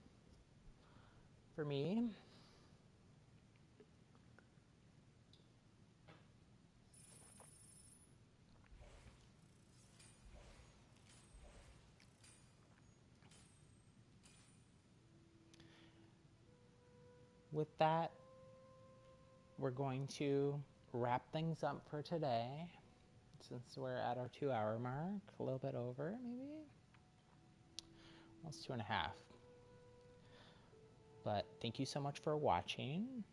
for me. With that, we're going to wrap things up for today since we're at our 2-hour mark, a little bit over maybe. Almost 2.5. But thank you so much for watching.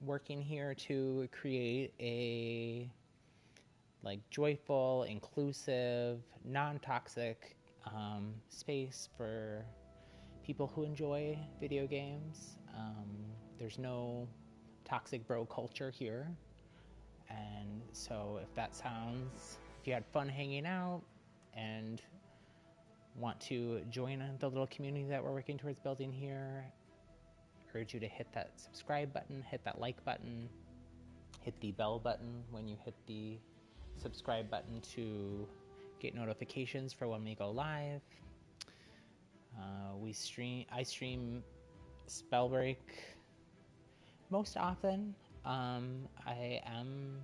Working here to create a like joyful, inclusive, non-toxic space for people who enjoy video games. There's no toxic bro culture here. And so if you had fun hanging out and want to join the little community that we're working towards building here, I urge you to hit that subscribe button, hit that like button, hit the bell button when you hit the subscribe button to get notifications for when we go live. I stream Spellbreak most often. I am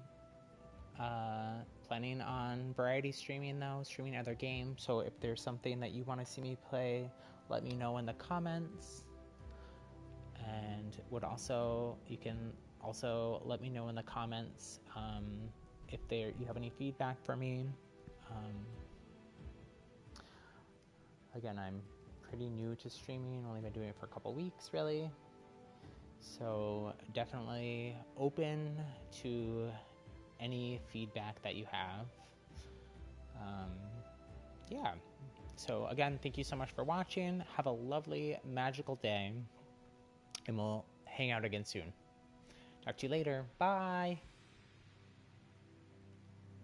planning on variety streaming though, streaming other games. So if there's something that you want to see me play, let me know in the comments. And you can also let me know in the comments if you have any feedback for me. Again, I'm pretty new to streaming, only been doing it for a couple weeks really. So definitely open to any feedback that you have. Yeah. So again, thank you so much for watching. Have a lovely, magical day. And we'll hang out again soon. Talk to you later. Bye.